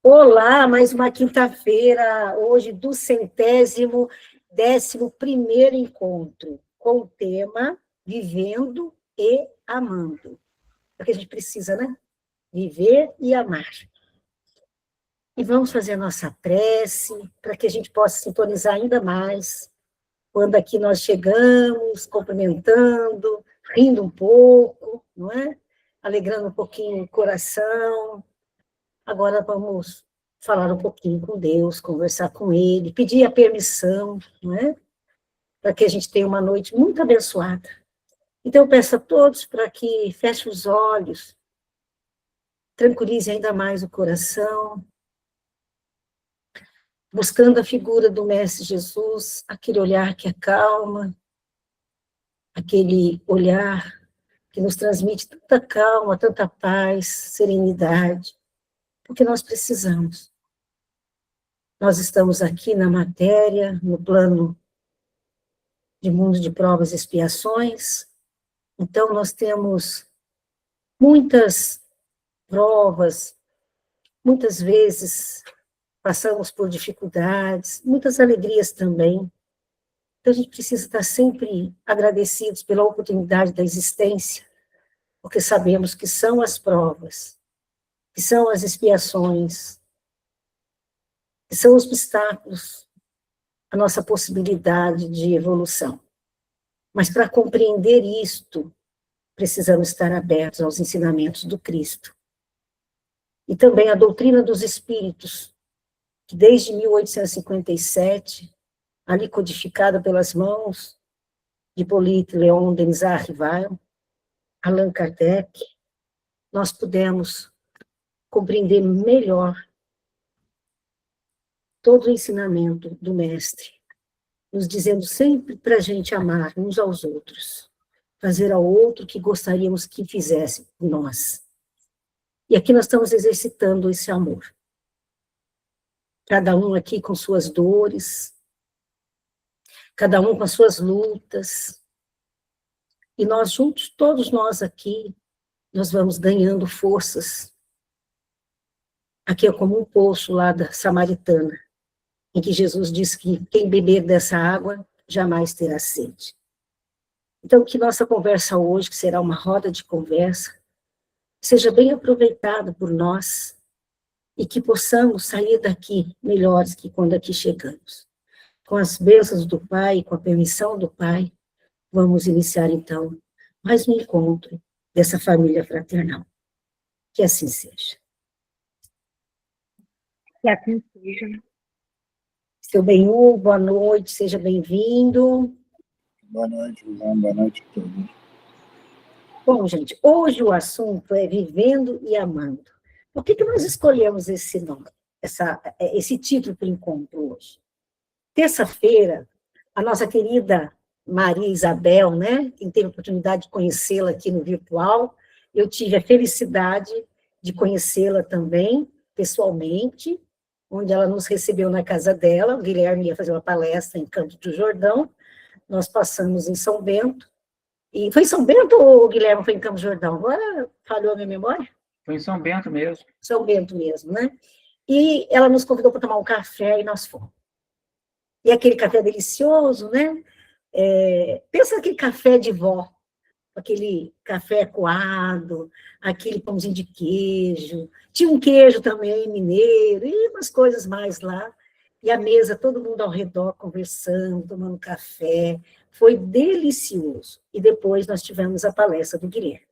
Olá, mais uma quinta-feira, hoje do 111º encontro, com o tema Vivendo e Amando. É o que a gente precisa, né? Viver e amar. E vamos fazer a nossa prece, para que a gente possa sintonizar ainda mais, quando aqui nós chegamos, cumprimentando, rindo um pouco, não é? Alegrando um pouquinho o coração. Agora vamos falar um pouquinho com Deus, conversar com Ele, pedir a permissão, não é? Para que a gente tenha uma noite muito abençoada. Então, eu peço a todos para que fechem os olhos, tranquilize ainda mais o coração, buscando a figura do Mestre Jesus, aquele olhar que acalma, aquele olhar que nos transmite tanta calma, tanta paz, serenidade, porque nós precisamos. Nós estamos aqui na matéria, no plano de mundo de provas e expiações, então nós temos muitas provas, muitas vezes passamos por dificuldades, muitas alegrias também, então a gente precisa estar sempre agradecidos pela oportunidade da existência, porque sabemos que são as provas, que são as expiações, que são os obstáculos à nossa possibilidade de evolução. Mas para compreender isto, precisamos estar abertos aos ensinamentos do Cristo. E também a doutrina dos espíritos, que desde 1857, ali codificada pelas mãos de Hippolyte Léon Denis Rival, Allan Kardec, nós pudemos compreender melhor todo o ensinamento do Mestre, nos dizendo sempre para a gente amar uns aos outros, fazer ao outro o que gostaríamos que fizesse por nós. E aqui nós estamos exercitando esse amor. Cada um aqui com suas dores, cada um com as suas lutas, e nós juntos, todos nós aqui, nós vamos ganhando forças. Aqui é como um poço lá da Samaritana, em que Jesus diz que quem beber dessa água jamais terá sede. Então, que nossa conversa hoje, que será uma roda de conversa, seja bem aproveitada por nós e que possamos sair daqui melhores que quando aqui chegamos. Com as bênçãos do Pai, com a permissão do Pai, vamos iniciar, então, mais um encontro dessa família fraternal. Que assim seja. Que assim seja. Seu Benhu, boa noite, seja bem-vindo. Boa noite, João, boa noite a todos. Bom, gente, hoje o assunto é Vivendo e Amando. Por que nós escolhemos esse nome, esse título para o encontro hoje? Terça-feira, a nossa querida Maria Isabel, né, quem teve a oportunidade de conhecê-la aqui no virtual, eu tive a felicidade de conhecê-la também, pessoalmente, onde ela nos recebeu na casa dela, o Guilherme ia fazer uma palestra em Campos do Jordão, nós passamos em São Bento, e foi em São Bento ou o Guilherme foi em Campos do Jordão? Agora falhou a minha memória? Foi em São Bento mesmo. São Bento mesmo, né? E ela nos convidou para tomar um café e nós fomos. E aquele café delicioso, né? Pensa naquele café de vó, aquele café coado, aquele pãozinho de queijo, tinha um queijo também mineiro, e umas coisas mais lá, e a mesa, todo mundo ao redor conversando, tomando café, foi delicioso. E depois nós tivemos a palestra do Guilherme.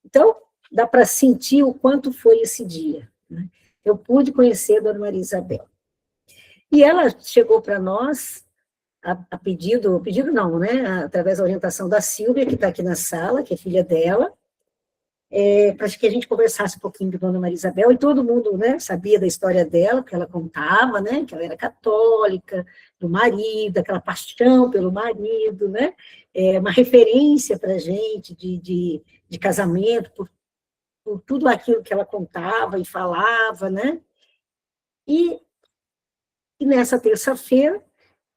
Então, dá para sentir o quanto foi esse dia, né? Eu pude conhecer a Dona Maria Isabel. E ela chegou para nós, a pedido não, né? Através da orientação da Silvia, que está aqui na sala, que é filha dela, para que a gente conversasse um pouquinho de Dona Maria Isabel, e todo mundo, né, sabia da história dela, que ela contava, né, que ela era católica, do marido, aquela paixão pelo marido, né? Uma referência para a gente de casamento, por tudo aquilo que ela contava e falava, né? E nessa terça-feira,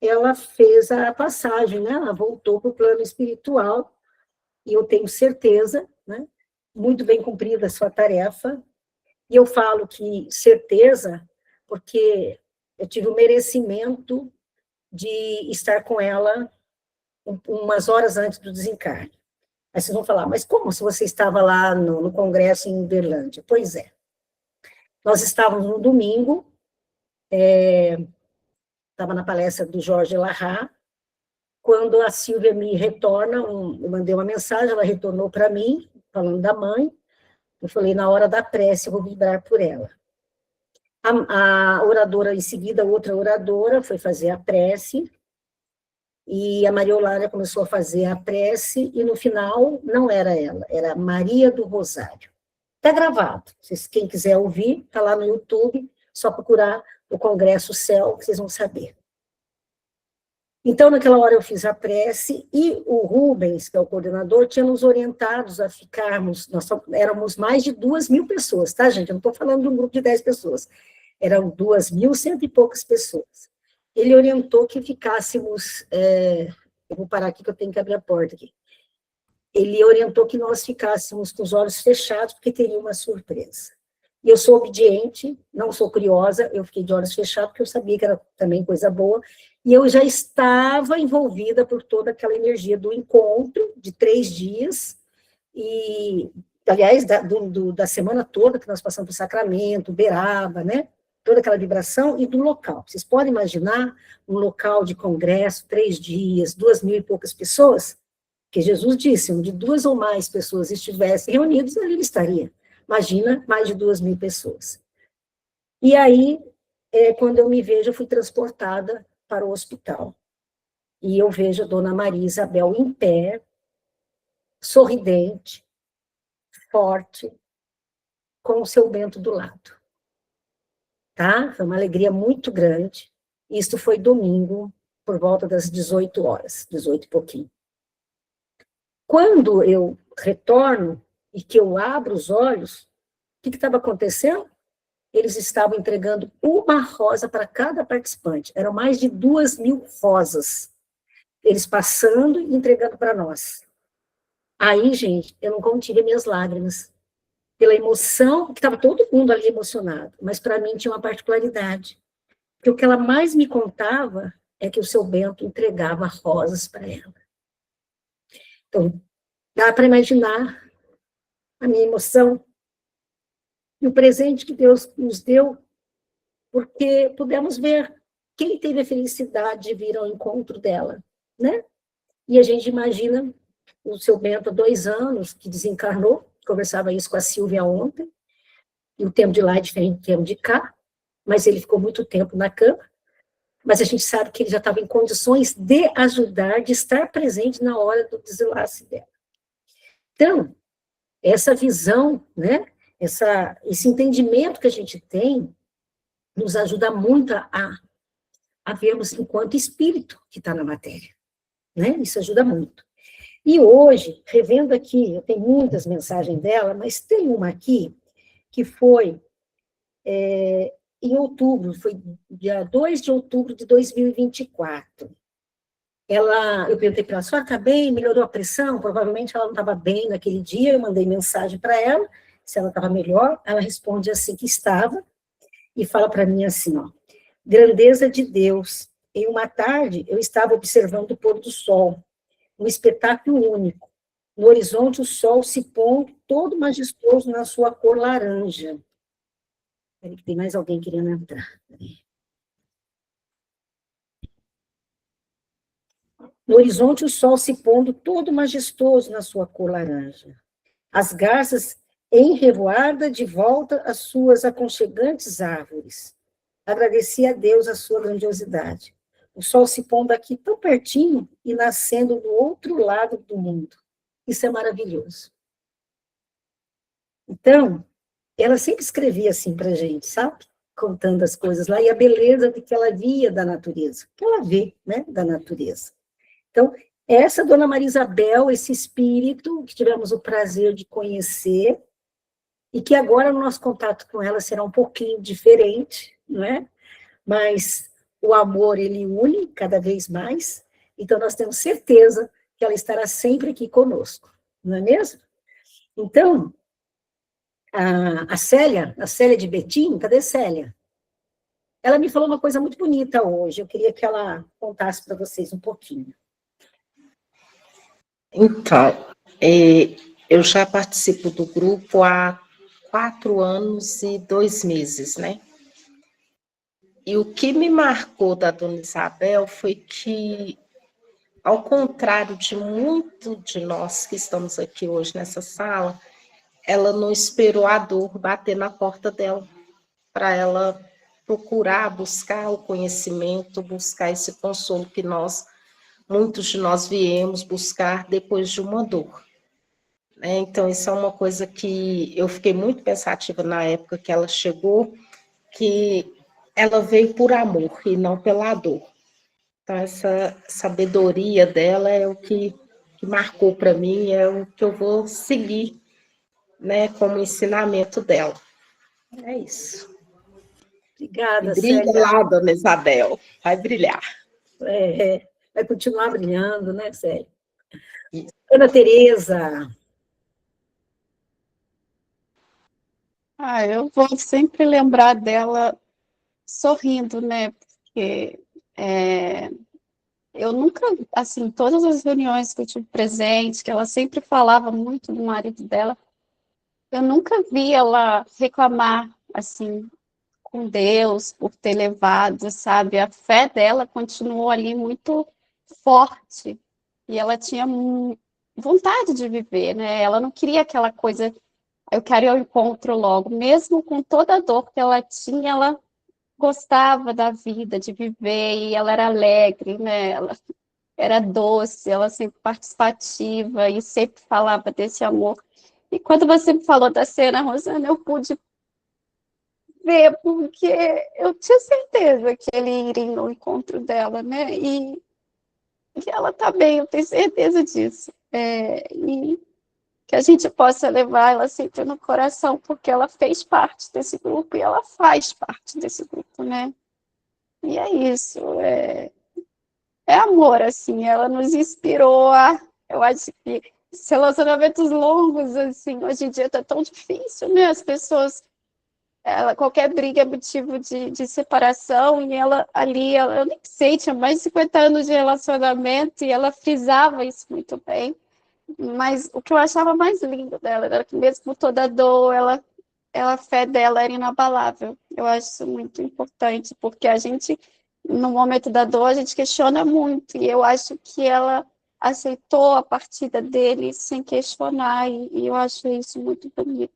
ela fez a passagem, né? Ela voltou para o plano espiritual, e eu tenho certeza, né? Muito bem cumprida a sua tarefa, e eu falo que certeza, porque eu tive o merecimento de estar com ela umas horas antes do desencarne. Aí vocês vão falar, mas como se você estava lá no congresso em Uberlândia? Pois é. Nós estávamos no domingo, estava na palestra do Jorge Larrat, quando a Silvia me retorna, eu mandei uma mensagem, ela retornou para mim, falando da mãe, eu falei, na hora da prece, eu vou vibrar por ela. A oradora, em seguida, outra oradora, foi fazer a prece, e a Maria Eulália começou a fazer a prece, e no final, não era ela, era Maria do Rosário. Está gravado, quem quiser ouvir, está lá no YouTube, só procurar o Congresso Céu, que vocês vão saber. Então, naquela hora eu fiz a prece, e o Rubens, que é o coordenador, tinha nos orientados a ficarmos, nós éramos mais de 2.000 pessoas, tá, gente? Eu não estou falando de um grupo de 10 pessoas, eram 2.100 e poucas pessoas. Ele orientou que ficássemos, eu vou parar aqui que eu tenho que abrir a porta aqui. Ele orientou que nós ficássemos com os olhos fechados, porque teria uma surpresa. E eu sou obediente, não sou curiosa, eu fiquei de olhos fechados, porque eu sabia que era também coisa boa, e eu já estava envolvida por toda aquela energia do encontro, de 3 dias, e, aliás, da semana toda, que nós passamos por Sacramento, Uberaba, né? Toda aquela vibração, e do local. Vocês podem imaginar um local de congresso, 3 dias, 2.000 e poucas pessoas? Porque Jesus disse, onde 2 ou mais pessoas estivessem reunidas, ali ele estaria. Imagina, mais de 2.000 pessoas. E aí, quando eu me vejo, eu fui transportada para o hospital. E eu vejo a dona Maria Isabel em pé, sorridente, forte, com o seu Bento do lado. Tá? Foi uma alegria muito grande. Isso foi domingo, por volta das 18 horas, 18 e pouquinho. Quando eu retorno e que eu abro os olhos, o que estava acontecendo? Eles estavam entregando uma rosa para cada participante. Eram mais de 2.000 rosas. Eles passando e entregando para nós. Aí, gente, eu não contive minhas lágrimas. Pela emoção, que estava todo mundo ali emocionado. Mas para mim tinha uma particularidade. Porque o que ela mais me contava é que o seu Bento entregava rosas para ela. Então, dá para imaginar a minha emoção e o presente que Deus nos deu, porque pudemos ver quem teve a felicidade de vir ao encontro dela, né? E a gente imagina o seu Bento há 2 anos, que desencarnou, conversava isso com a Silvia ontem, e o tempo de lá é diferente do tempo de cá, mas ele ficou muito tempo na cama, mas a gente sabe que ele já estava em condições de ajudar, de estar presente na hora do desenlace dela. Então, essa visão, né, esse entendimento que a gente tem, nos ajuda muito a vermos enquanto espírito que está na matéria, né? Isso ajuda muito. E hoje, revendo aqui, eu tenho muitas mensagens dela, mas tem uma aqui que foi em outubro, foi dia 2 de outubro de 2024. Eu perguntei para ela, a senhora está bem? Melhorou a pressão? Provavelmente ela não estava bem naquele dia, eu mandei mensagem para ela, se ela estava melhor, ela responde assim que estava, e fala para mim assim, ó, grandeza de Deus, em uma tarde eu estava observando o pôr do sol, um espetáculo único, no horizonte o sol se pondo todo majestoso na sua cor laranja. Peraí que tem mais alguém querendo entrar. No horizonte o sol se pondo todo majestoso na sua cor laranja. As garças em revoada de volta às suas aconchegantes árvores. Agradeci a Deus a sua grandiosidade. O sol se pondo aqui tão pertinho e nascendo do outro lado do mundo. Isso é maravilhoso. Então, ela sempre escrevia assim para a gente, sabe? Contando as coisas lá, e a beleza de que ela via da natureza, que ela vê, né, da natureza. Então, essa Dona Maria Isabel, esse espírito que tivemos o prazer de conhecer, e que agora o nosso contato com ela será um pouquinho diferente, não é? Mas o amor, ele une cada vez mais, então nós temos certeza que ela estará sempre aqui conosco, não é mesmo? Então, a Célia de Betim, cadê Célia? Ela me falou uma coisa muito bonita hoje, eu queria que ela contasse para vocês um pouquinho. Então, eu já participo do grupo há 4 anos e 2 meses, né? E o que me marcou da Dona Isabel foi que, ao contrário de muito de nós que estamos aqui hoje nessa sala, ela não esperou a dor bater na porta dela para ela procurar, buscar o conhecimento, buscar esse consolo que muitos de nós viemos buscar depois de uma dor. Então, isso é uma coisa que eu fiquei muito pensativa na época que ela chegou, que ela veio por amor e não pela dor. Então, essa sabedoria dela é o que marcou para mim, é o que eu vou seguir, né, como ensinamento dela. É isso. Obrigada, Brilha Célia. lá, Dona Isabel, vai brilhar. Vai continuar brilhando, né, Célia? Isso. Ana Tereza. Eu vou sempre lembrar dela sorrindo, né? Porque eu nunca, assim, todas as reuniões que eu tive presente, que ela sempre falava muito do marido dela, eu nunca vi ela reclamar, assim, com Deus por ter levado, sabe? A fé dela continuou ali muito forte e ela tinha vontade de viver, né? Ela não queria aquela coisa, eu quero ir ao encontro logo, mesmo com toda a dor que ela tinha, ela gostava da vida, de viver, e ela era alegre, né? Ela era doce, ela sempre participativa e sempre falava desse amor. E quando você me falou da cena, Rosana, eu pude ver, porque eu tinha certeza que ele iria ao encontro dela, né? E ela tá bem, eu tenho certeza disso. E que a gente possa levar ela sempre no coração, porque ela fez parte desse grupo e ela faz parte desse grupo, né? E é isso, é amor, assim, ela nos inspirou eu acho que esses relacionamentos longos, assim, hoje em dia tá tão difícil, né? As pessoas, qualquer briga é motivo de separação, e ela ali, eu nem sei, tinha mais de 50 anos de relacionamento, e ela frisava isso muito bem. Mas o que eu achava mais lindo dela era que, mesmo com toda a dor, a fé dela era inabalável. Eu acho isso muito importante, porque a gente, no momento da dor, a gente questiona muito, e eu acho que ela aceitou a partida dele sem questionar, e eu acho isso muito bonito.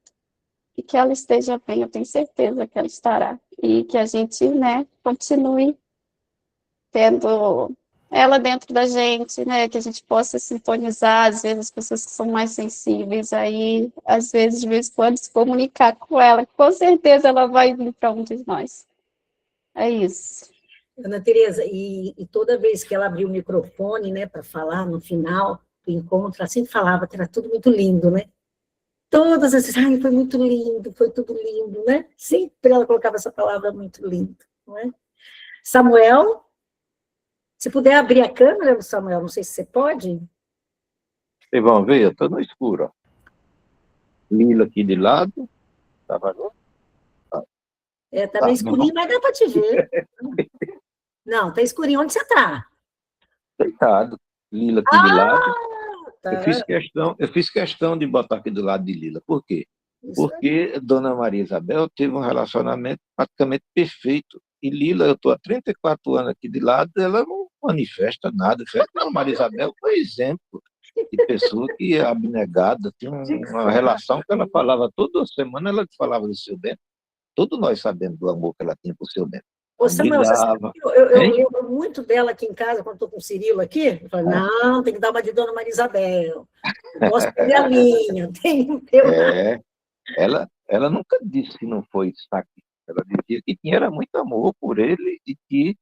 E que ela esteja bem, eu tenho certeza que ela estará. E que a gente, né, continue tendo ela dentro da gente, né, que a gente possa sintonizar, às vezes as pessoas que são mais sensíveis, aí, às vezes, de vez em quando, se comunicar com ela, com certeza ela vai vir para um de nós. É isso. Ana Tereza, e toda vez que ela abriu o microfone, né, para falar no final do encontro, ela sempre falava que era tudo muito lindo, né? Todas essas, ai, foi muito lindo, foi tudo lindo, né? Sempre ela colocava essa palavra muito lindo, não é? Samuel, se puder abrir a câmera, Samuel, não sei se você pode. Vocês vão ver, eu estou no escuro. Ó. Lila aqui de lado. Tá vendo? Tá meio escurinho, mas dá para te ver. Não, tá escurinho. Onde você está? Deitado. Lila aqui de lado. Tá. Eu fiz questão de botar aqui do lado de Lila. Por quê? Porque Dona Maria Isabel teve um relacionamento praticamente perfeito. E Lila, eu estou há 34 anos aqui de lado, ela não manifesta nada. Dona Maria Isabel foi exemplo de pessoa que é abnegada, tinha uma relação que ela falava toda semana, ela falava do seu Bento. Todos nós sabemos do amor que ela tinha por seu Bento. Ô, Samuel, eu lembro muito dela aqui em casa, quando estou com o Cirilo aqui. Eu falo, não, tem que dar uma de Dona Maria Isabel. Não posso perder a linha. Tem que ter uma... Ela nunca disse que não foi sacrifício. Ela dizia que tinha muito amor por ele e que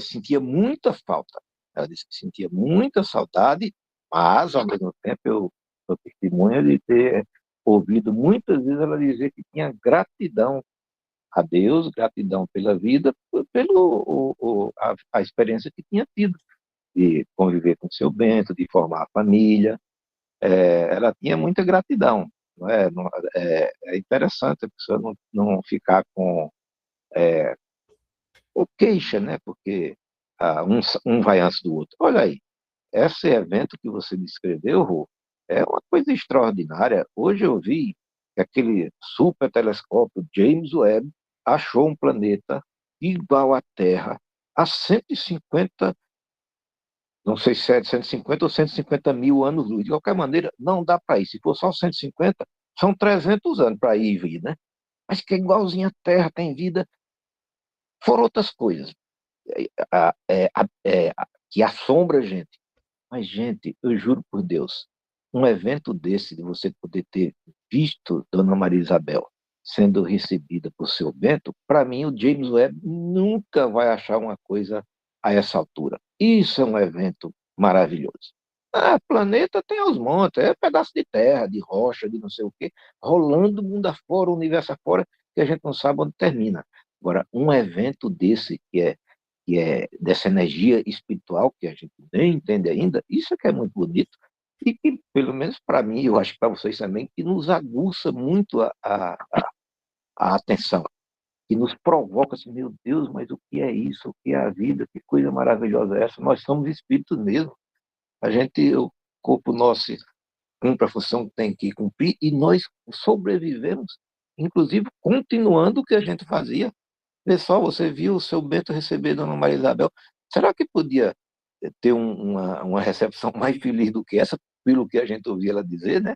sentia muita falta. Ela disse que sentia muita saudade, mas, ao mesmo tempo, eu sou testemunha de ter ouvido muitas vezes ela dizer que tinha gratidão a Deus, gratidão pela vida, a experiência que tinha tido de conviver com seu Bento, de formar a família. Ela tinha muita gratidão. Não é? É interessante a pessoa não ficar ou queixa, né? Porque um vai antes do outro. Olha aí, esse evento que você descreveu, Rô, é uma coisa extraordinária. Hoje eu vi que aquele super telescópio James Webb achou um planeta igual à Terra a 150, não sei se é 150 ou 150 mil anos-luz. De qualquer maneira, não dá para ir. Se for só 150, são 300 anos para ir e vir, né? Mas que é igualzinho à Terra, tem vida. Foram outras coisas que assombra a gente. Mas, gente, eu juro por Deus, um evento desse, de você poder ter visto Dona Maria Isabel sendo recebida por seu Bento, para mim, o James Webb nunca vai achar uma coisa a essa altura. Isso é um evento maravilhoso. Planeta tem aos montes, é pedaço de terra, de rocha, de não sei o quê, rolando mundo afora, o universo afora, que a gente não sabe onde termina. Agora, um evento desse que é dessa energia espiritual que a gente nem entende ainda, isso é que é muito bonito e que, pelo menos para mim, eu acho que para vocês também, que nos aguça muito a atenção, que nos provoca assim, meu Deus, mas o que é isso? O que é a vida? Que coisa maravilhosa é essa? Nós somos espíritos mesmo. O corpo nosso cumpre a função que tem que cumprir e nós sobrevivemos, inclusive continuando o que a gente fazia. Pessoal, você viu o seu Bento receber Dona Maria Isabel? Será que podia ter uma recepção mais feliz do que essa, pelo que a gente ouvia ela dizer, né?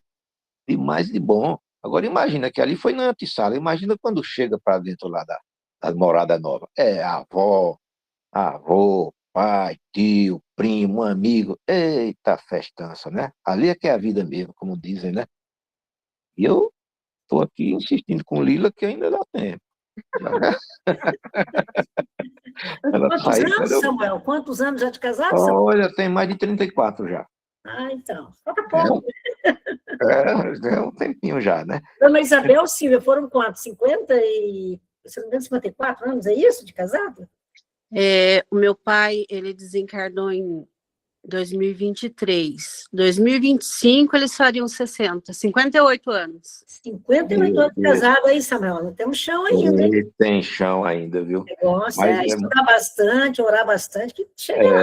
E mais de bom. Agora imagina que ali foi na antessala, imagina quando chega para dentro lá da morada nova. É avô, pai, tio, primo, amigo. Eita festança, né? Ali é que é a vida mesmo, como dizem, né? E eu estou aqui insistindo com Lila que ainda dá tempo. Ela Quantos saiu anos, quando eu... Samuel? Quantos anos já de casado, Samuel? Olha, tem mais de 34 já. Então, falta É, pouco. é um tempinho já, né? Dona Isabel, Silvia, foram quantos? 50 e... Se não me engano, 54 anos, é isso, de casado? O meu pai, ele desencarnou em 2023. 2025, eles fariam 58 anos. 58 anos de casado aí, Samuel. Não tem um chão ainda, hein? Tem chão ainda, viu? Negócio, Mas estudar bastante, orar bastante, que chega lá.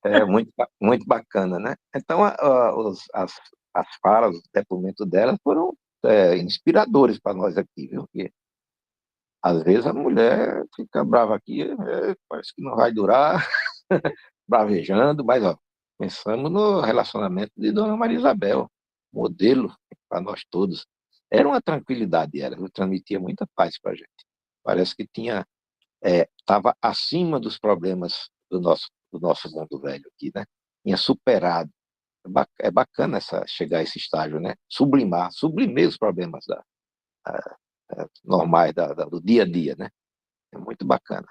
é muito, muito bacana, né? Então, as falas, os depoimentos dela foram inspiradores para nós aqui, viu? Porque, às vezes, a mulher fica brava aqui, parece que não vai durar, bravejando, mas, ó, pensamos no relacionamento de Dona Maria Isabel, modelo para nós todos. Era uma tranquilidade, transmitia muita paz para a gente. Parece que estava acima dos problemas do nosso mundo velho aqui, né? Tinha superado. É bacana chegar a esse estágio, né? Sublimar os problemas normais do dia a dia, né? É muito bacana.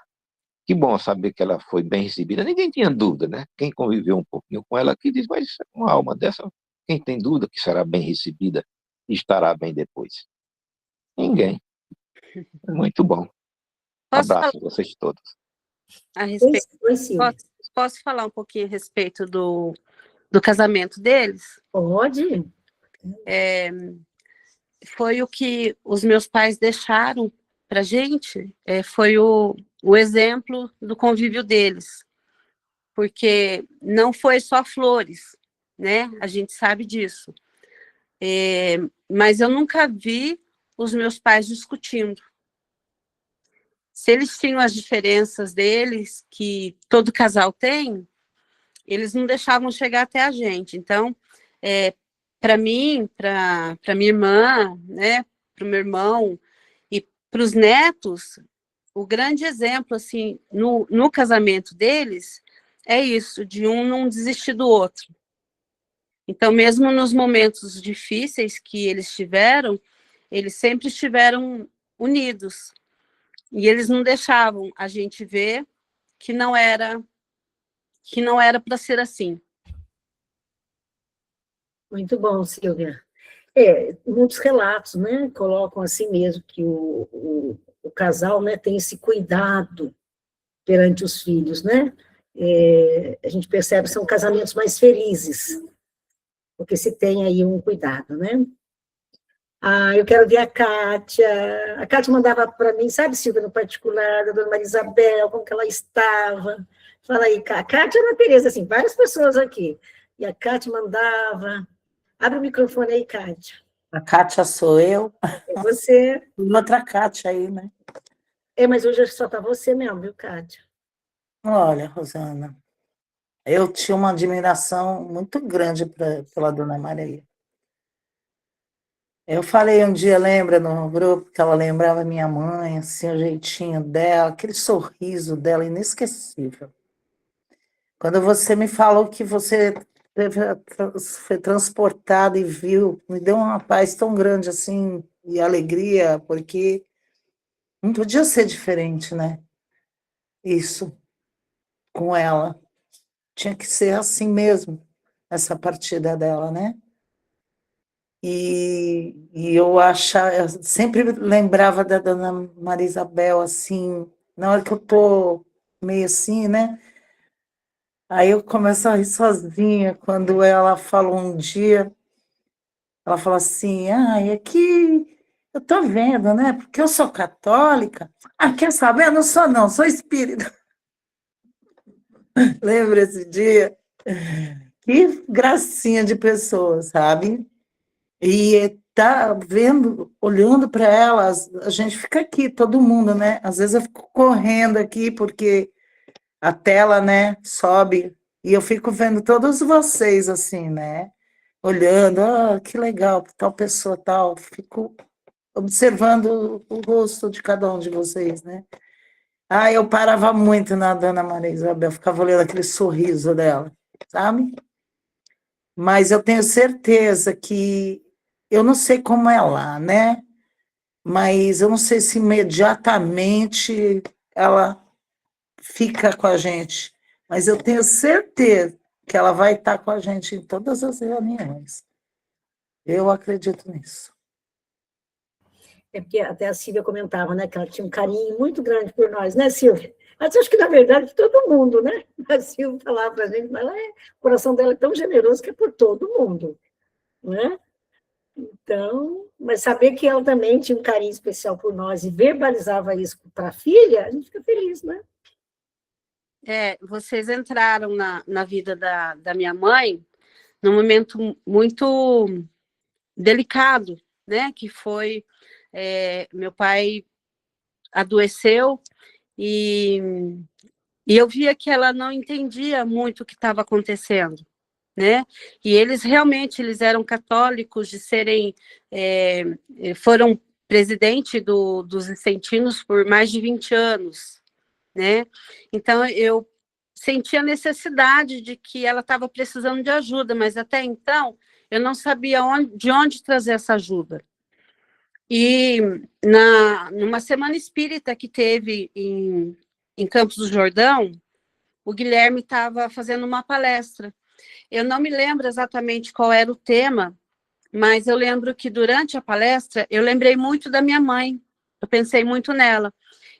Que bom saber que ela foi bem recebida. Ninguém tinha dúvida, né? Quem conviveu um pouquinho com ela aqui diz, mas uma alma dessa, quem tem dúvida que será bem recebida e estará bem depois? Ninguém. Muito bom. Posso falar Abraço a vocês todos. a respeito? Oi, Silvia. Posso falar um pouquinho a respeito do casamento deles? Pode? Foi o que os meus pais deixaram para a gente, foi o exemplo do convívio deles, porque não foi só flores, né? A gente sabe disso. Mas eu nunca vi os meus pais discutindo. Se eles tinham as diferenças deles, que todo casal tem, eles não deixavam chegar até a gente. Então, para mim, para minha irmã, né, para o meu irmão e para os netos, o grande exemplo assim no casamento deles é isso, de um não desistir do outro. Então, mesmo nos momentos difíceis que eles tiveram, eles sempre estiveram unidos. E eles não deixavam a gente ver que não era para ser assim. Muito bom, Silvia. Muitos relatos, né, colocam assim mesmo, que o casal, né, tem esse cuidado perante os filhos, né? A gente percebe que são casamentos mais felizes, porque se tem aí um cuidado, né? Ah, eu quero ver a Kátia. A Kátia mandava para mim, sabe, Silvia, no particular, da dona Maria Isabel, como que ela estava. Fala aí, a Kátia e a Ana Tereza, assim, várias pessoas aqui. E a Kátia mandava. Abre o microfone aí, Kátia. A Kátia sou eu. É você. E outra Kátia aí, né? É, mas hoje só tá você mesmo, viu, Kátia? Olha, Rosana, eu tinha uma admiração muito grande pela Dona Maria. Eu falei um dia, lembra, no grupo, que ela lembrava minha mãe, assim, o jeitinho dela, aquele sorriso dela inesquecível. Quando você me falou que você foi transportada e viu, me deu uma paz tão grande, assim, e alegria, porque não podia ser diferente, né? Isso, com ela. Tinha que ser assim mesmo, essa partida dela, né? E eu sempre lembrava da Dona Maria Isabel, assim, na hora que eu tô meio assim, né? Aí eu começo a rir sozinha, quando ela falou um dia, ela falou assim, é que eu tô vendo, né? Porque eu sou católica. Ah, quer saber? Eu não sou não, sou espírita. Lembra esse dia? Que gracinha de pessoa, sabe? E tá vendo, olhando para elas, a gente fica aqui, todo mundo, né? Às vezes eu fico correndo aqui, porque a tela, né, sobe, e eu fico vendo todos vocês, assim, né? Olhando, que legal, tal pessoa, tal. Fico observando o rosto de cada um de vocês, né? Ah, eu parava muito na Dona Maria Isabel, ficava olhando aquele sorriso dela, sabe? Mas eu tenho certeza que, eu não sei como é lá, né? Mas eu não sei se imediatamente ela fica com a gente, mas eu tenho certeza que ela vai estar com a gente em todas as reuniões. Eu acredito nisso. É porque até a Silvia comentava, né, que ela tinha um carinho muito grande por nós, né, Silvia? Mas acho que, na verdade, todo mundo, né? A Silvia falava para a gente, mas o coração dela é tão generoso que é por todo mundo, né? Então, mas saber que ela também tinha um carinho especial por nós e verbalizava isso para a filha, a gente fica feliz, né? Vocês entraram na vida da minha mãe num momento muito delicado, né? Que foi, meu pai adoeceu e eu via que ela não entendia muito o que estava acontecendo, né? E eles realmente eram católicos de serem, foram presidente dos Vicentinos por mais de 20 anos, né? Então eu senti a necessidade de que ela estava precisando de ajuda, mas até então eu não sabia de onde trazer essa ajuda. E numa semana espírita que teve em Campos do Jordão, o Guilherme estava fazendo uma palestra. Eu não me lembro exatamente qual era o tema, mas eu lembro que durante a palestra eu lembrei muito da minha mãe, eu pensei muito nela.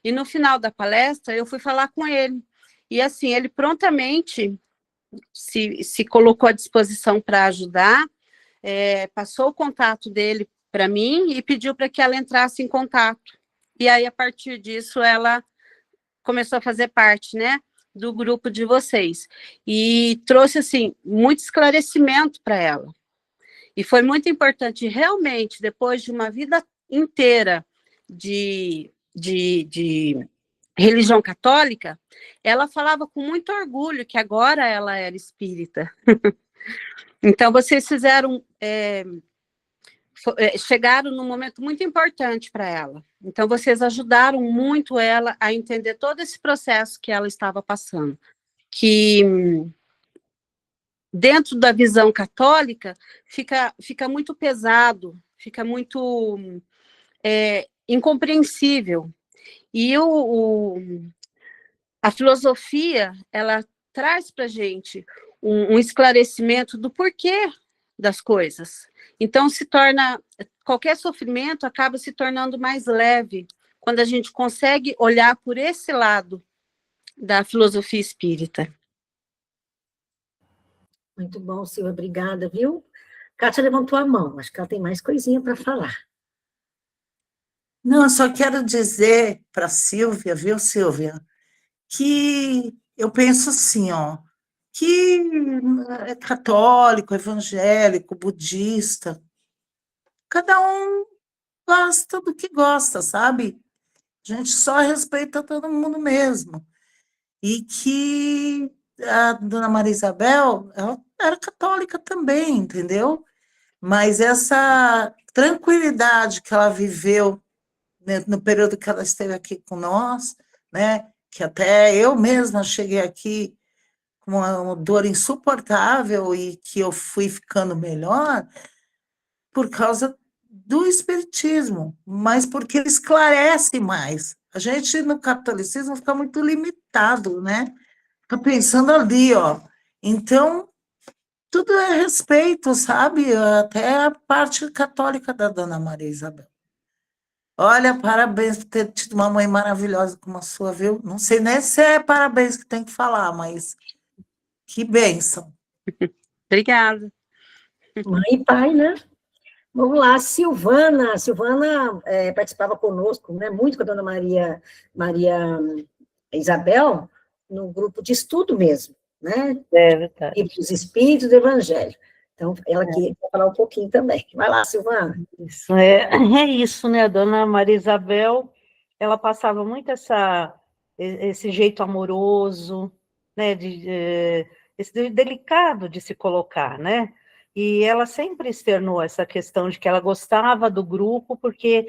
E no final da palestra eu fui falar com ele. E assim, ele prontamente se colocou à disposição para ajudar, passou o contato dele para mim e pediu para que ela entrasse em contato. E aí, a partir disso, ela começou a fazer parte, né, do grupo de vocês. E trouxe, assim, muito esclarecimento para ela. E foi muito importante, realmente, depois de uma vida inteira de religião católica, ela falava com muito orgulho que agora ela era espírita. Então, vocês fizeram, chegaram num momento muito importante para ela. Então, vocês ajudaram muito ela a entender todo esse processo que ela estava passando. Que, dentro da visão católica, fica muito pesado, fica muito incompreensível. E a filosofia, ela traz para a gente um esclarecimento do porquê das coisas. Então, qualquer sofrimento acaba se tornando mais leve quando a gente consegue olhar por esse lado da filosofia espírita. Muito bom, Silvia, obrigada, viu? Kátia levantou a mão, acho que ela tem mais coisinha para falar. Não, eu só quero dizer para a Silvia, viu, Silvia, que eu penso assim, ó, que é católico, evangélico, budista, cada um gosta do que gosta, sabe? A gente só respeita todo mundo mesmo. E que a dona Maria Isabel, ela era católica também, entendeu? Mas essa tranquilidade que ela viveu, né, no período que ela esteve aqui com nós, né, que até eu mesma cheguei aqui com uma dor insuportável e que eu fui ficando melhor por causa do espiritismo, mas porque ele esclarece mais. A gente no catolicismo fica muito limitado, né? Fica pensando ali, ó. Então, tudo é respeito, sabe? Até a parte católica da Dona Maria Isabel. Olha, parabéns por ter tido uma mãe maravilhosa como a sua, viu? Não sei nem se é parabéns que tem que falar, mas que bênção. Obrigada. Mãe e pai, né? Vamos lá, Silvana. Silvana participava conosco, né, muito com a dona Maria Isabel, no grupo de estudo mesmo, né? É verdade. Livro dos Espíritos do Evangelho. Então, ela queria falar um pouquinho também. Vai lá, Silvana. Isso é isso, né? A dona Maria Isabel, ela passava muito esse jeito amoroso, né? Esse delicado de se colocar, né? E ela sempre externou essa questão de que ela gostava do grupo porque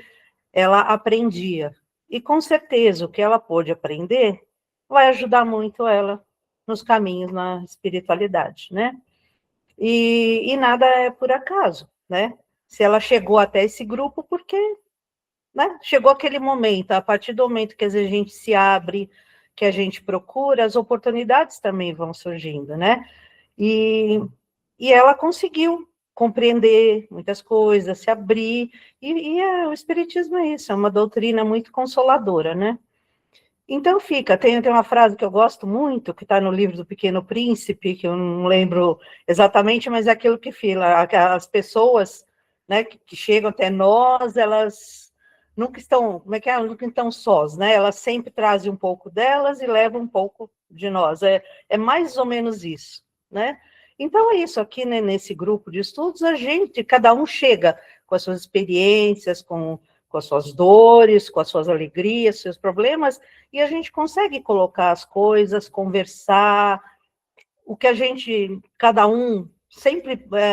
ela aprendia. E com certeza o que ela pôde aprender vai ajudar muito ela nos caminhos na espiritualidade, né? E nada é por acaso, né? Se ela chegou até esse grupo, porque, né, chegou aquele momento, a partir do momento que a gente se abre, que a gente procura, as oportunidades também vão surgindo, né? E ela conseguiu compreender muitas coisas, se abrir, o Espiritismo é isso, é uma doutrina muito consoladora, né? Então tem uma frase que eu gosto muito, que está no livro do Pequeno Príncipe, que eu não lembro exatamente, mas é aquilo que fala, as pessoas, né, que chegam até nós, elas nunca estão, como é que é? Nunca estão sós, né? Elas sempre trazem um pouco delas e levam um pouco de nós. É mais ou menos isso, né? Então é isso, aqui, né, nesse grupo de estudos, cada um chega com as suas experiências, com as suas dores, com as suas alegrias, seus problemas, e a gente consegue colocar as coisas, conversar, o que cada um,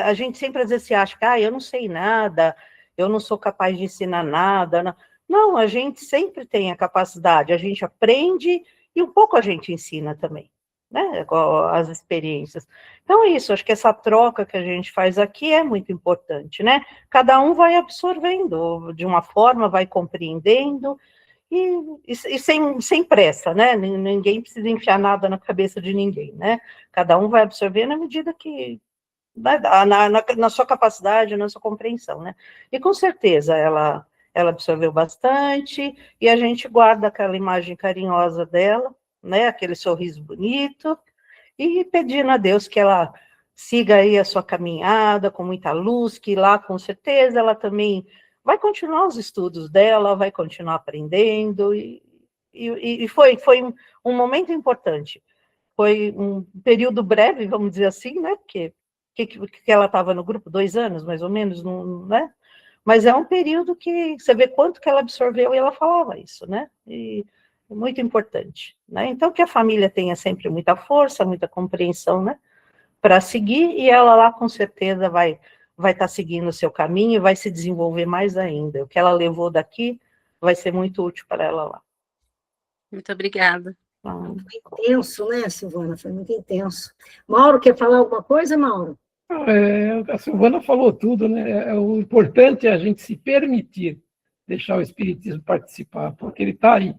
a gente sempre às vezes se acha que, eu não sei nada, eu não sou capaz de ensinar nada. Não, a gente sempre tem a capacidade, a gente aprende e um pouco a gente ensina também, né, as experiências. Então é isso, acho que essa troca que a gente faz aqui é muito importante, né? Cada um vai absorvendo de uma forma, vai compreendendo, e sem pressa, né? Ninguém precisa enfiar nada na cabeça de ninguém, né? Cada um vai absorvendo à medida que na sua capacidade, na sua compreensão, né? E com certeza ela absorveu bastante, e a gente guarda aquela imagem carinhosa dela, né? Aquele sorriso bonito, e pedindo a Deus que ela siga aí a sua caminhada com muita luz, que lá com certeza ela também vai continuar os estudos dela, vai continuar aprendendo, e foi um momento importante. Foi um período breve, vamos dizer assim, né? Porque que ela estava no grupo, 2 anos, mais ou menos, né? Mas é um período que você vê quanto que ela absorveu e ela falava isso, né? E muito importante, né? Então, que a família tenha sempre muita força, muita compreensão, né? Para seguir, e ela lá, com certeza, vai estar seguindo o seu caminho e vai se desenvolver mais ainda. O que ela levou daqui vai ser muito útil para ela lá. Muito obrigada. Foi intenso, né, Silvana? Foi muito intenso. Mauro, quer falar alguma coisa, Mauro? A Silvana falou tudo, né? O importante é a gente se permitir deixar o Espiritismo participar, porque ele está aí.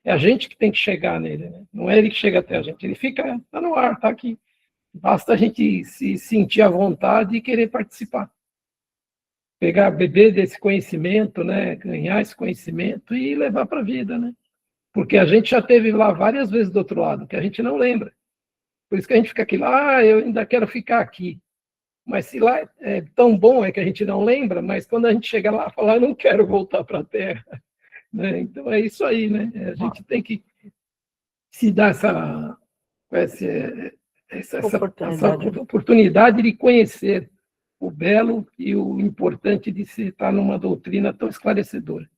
É a gente que tem que chegar nele, né? Não é ele que chega até a gente. Ele está no ar, está aqui. Basta a gente se sentir à vontade e querer participar. Beber desse conhecimento, né? Ganhar esse conhecimento e levar para a vida, né? Porque a gente já esteve lá várias vezes do outro lado, que a gente não lembra. Por isso que a gente fica aqui lá, eu ainda quero ficar aqui. Mas se lá é tão bom, é que a gente não lembra, mas quando a gente chega lá, fala, eu não quero voltar para a Terra. né? Então é isso aí, né? A gente tem que se dar essa Oportunidade. oportunidade de conhecer o belo e o importante de se estar numa doutrina tão esclarecedora.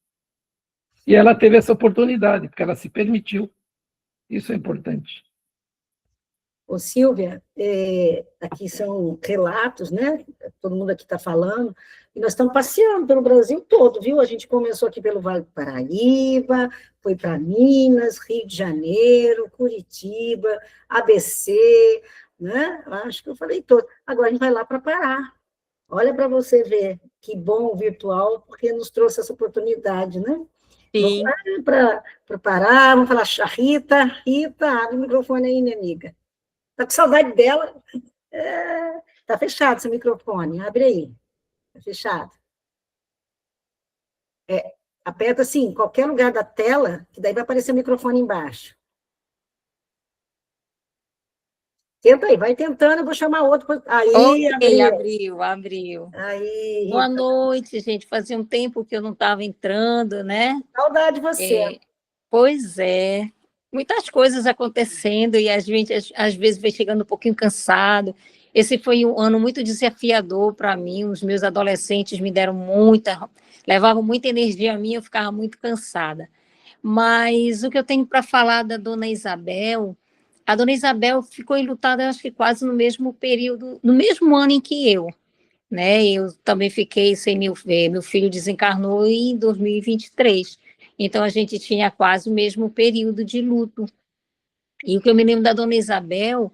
E ela teve essa oportunidade, porque ela se permitiu. Isso é importante. Ô, Silvia, aqui são relatos, né? Todo mundo aqui está falando, e nós estamos passeando pelo Brasil todo, viu? A gente começou aqui pelo Vale do Paraíba, foi para Minas, Rio de Janeiro, Curitiba, ABC, né? Acho que eu falei todo. Agora a gente vai lá para Pará. Olha para você ver que bom o virtual, porque nos trouxe essa oportunidade, né? Vamos Sim. lá para Pará, vamos falar, Rita, abre o microfone aí, minha amiga. Está com saudade dela? Está fechado seu microfone, abre aí. Está fechado. Aperta assim, em qualquer lugar da tela, que daí vai aparecer o microfone embaixo. Tenta aí, vai tentando, eu vou chamar outro. Aí, Ok, abriu. abriu. Aí, Boa Rita. noite, gente. Fazia um tempo que eu não estava entrando, né? Saudade de você. Pois é. Muitas coisas acontecendo e a gente, às vezes, vai chegando um pouquinho cansado. Esse foi um ano muito desafiador para mim. Os meus adolescentes me deram levavam muita energia a mim, eu ficava muito cansada. Mas o que eu tenho para falar da dona Isabel, a dona Isabel ficou enlutada, acho que quase no mesmo período, no mesmo ano em que eu, né? Eu também fiquei sem meu filho desencarnou em 2023. Então a gente tinha quase o mesmo período de luto. E o que eu me lembro da dona Isabel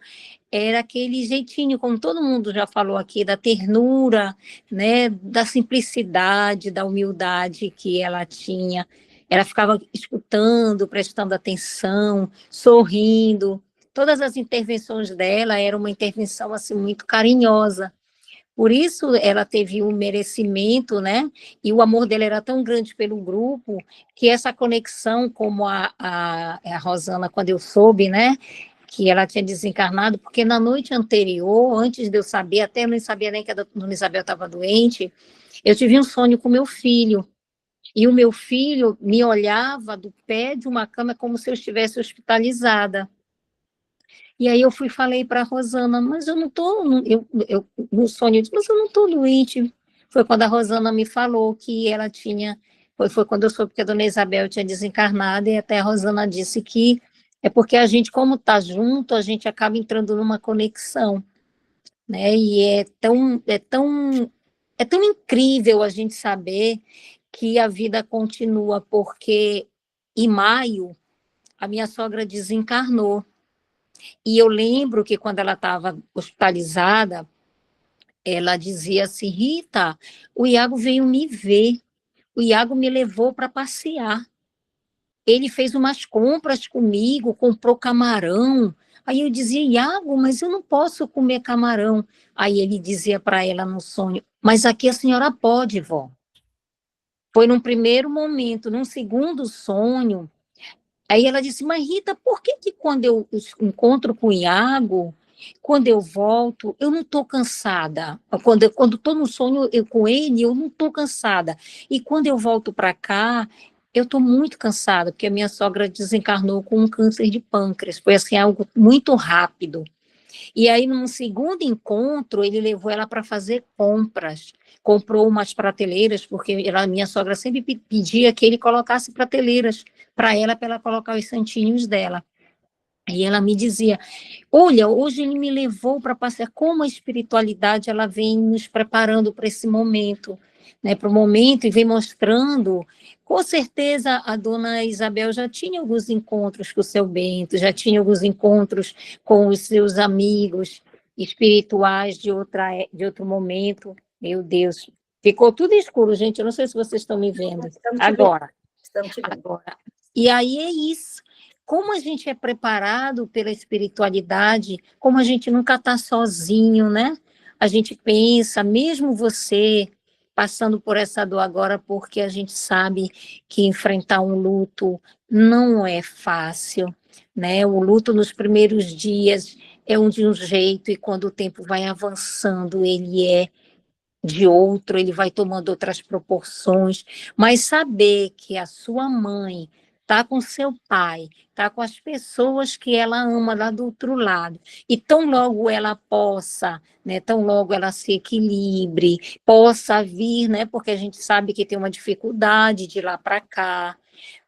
era aquele jeitinho, como todo mundo já falou aqui, da ternura, né, da simplicidade, da humildade que ela tinha. Ela ficava escutando, prestando atenção, sorrindo. Todas as intervenções dela eram uma intervenção assim muito carinhosa. Por isso ela teve um merecimento, né? E o amor dela era tão grande pelo grupo que essa conexão, como a Rosana, quando eu soube, né? Que ela tinha desencarnado, porque na noite anterior, antes de eu saber, até eu nem sabia nem que a dona Isabel estava doente, eu tive um sonho com meu filho. E o meu filho me olhava do pé de uma cama como se eu estivesse hospitalizada. E aí eu fui e falei para a Rosana, mas eu não estou, no sonho, eu disse, mas eu não estou doente. Foi quando a Rosana me falou que ela tinha, foi quando eu soube que a dona Isabel tinha desencarnado, e até a Rosana disse que é porque a gente, como está junto, a gente acaba entrando numa conexão, né? E é tão incrível a gente saber que a vida continua, porque em maio a minha sogra desencarnou. E eu lembro que quando ela estava hospitalizada, ela dizia assim, Rita, o Iago veio me ver, o Iago me levou para passear. Ele fez umas compras comigo, comprou camarão. Aí eu dizia, Iago, mas eu não posso comer camarão. Aí ele dizia para ela no sonho, mas aqui a senhora pode, vó. Foi num primeiro momento, num segundo sonho. Aí ela disse, mas Rita, por que quando eu encontro com o Iago, quando eu volto, eu não estou cansada? Quando estou no sonho com ele, eu não estou cansada. E quando eu volto para cá, eu estou muito cansada, porque a minha sogra desencarnou com um câncer de pâncreas. Foi assim, algo muito rápido. E aí, num segundo encontro, ele levou ela para fazer compras. Comprou umas prateleiras, porque minha sogra sempre pedia que ele colocasse prateleiras para ela colocar os santinhos dela. E ela me dizia, olha, hoje ele me levou para passear, como a espiritualidade ela vem nos preparando para esse momento, né, para o momento, e vem mostrando, com certeza a dona Isabel já tinha alguns encontros com o seu Bento, já tinha alguns encontros com os seus amigos espirituais de outro momento. Meu Deus, ficou tudo escuro, gente, eu não sei se vocês estão me vendo. Agora. E aí é isso. Como a gente é preparado pela espiritualidade, como a gente nunca está sozinho, né? A gente pensa, mesmo você passando por essa dor agora, porque a gente sabe que enfrentar um luto não é fácil, né? O luto nos primeiros dias é de um jeito, e quando o tempo vai avançando, ele é de outro, ele vai tomando outras proporções, mas saber que a sua mãe está com seu pai, está com as pessoas que ela ama lá do outro lado, e tão logo ela possa, né, tão logo ela se equilibre, possa vir, né, porque a gente sabe que tem uma dificuldade de lá para cá,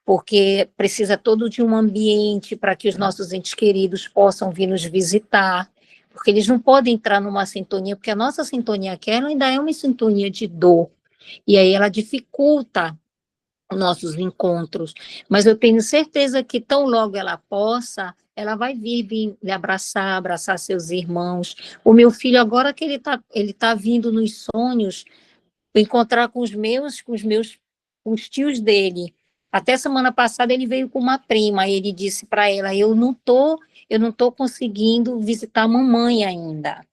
porque precisa todo de um ambiente para que os nossos entes queridos possam vir nos visitar, porque eles não podem entrar numa sintonia, porque a nossa sintonia aqui ela ainda é uma sintonia de dor, e aí ela dificulta nossos encontros, mas eu tenho certeza que tão logo ela possa, ela vai vir lhe abraçar, abraçar seus irmãos. O meu filho agora que ele tá vindo nos sonhos encontrar com os tios dele. Até semana passada ele veio com uma prima, e ele disse para ela, eu não tô conseguindo visitar a mamãe ainda.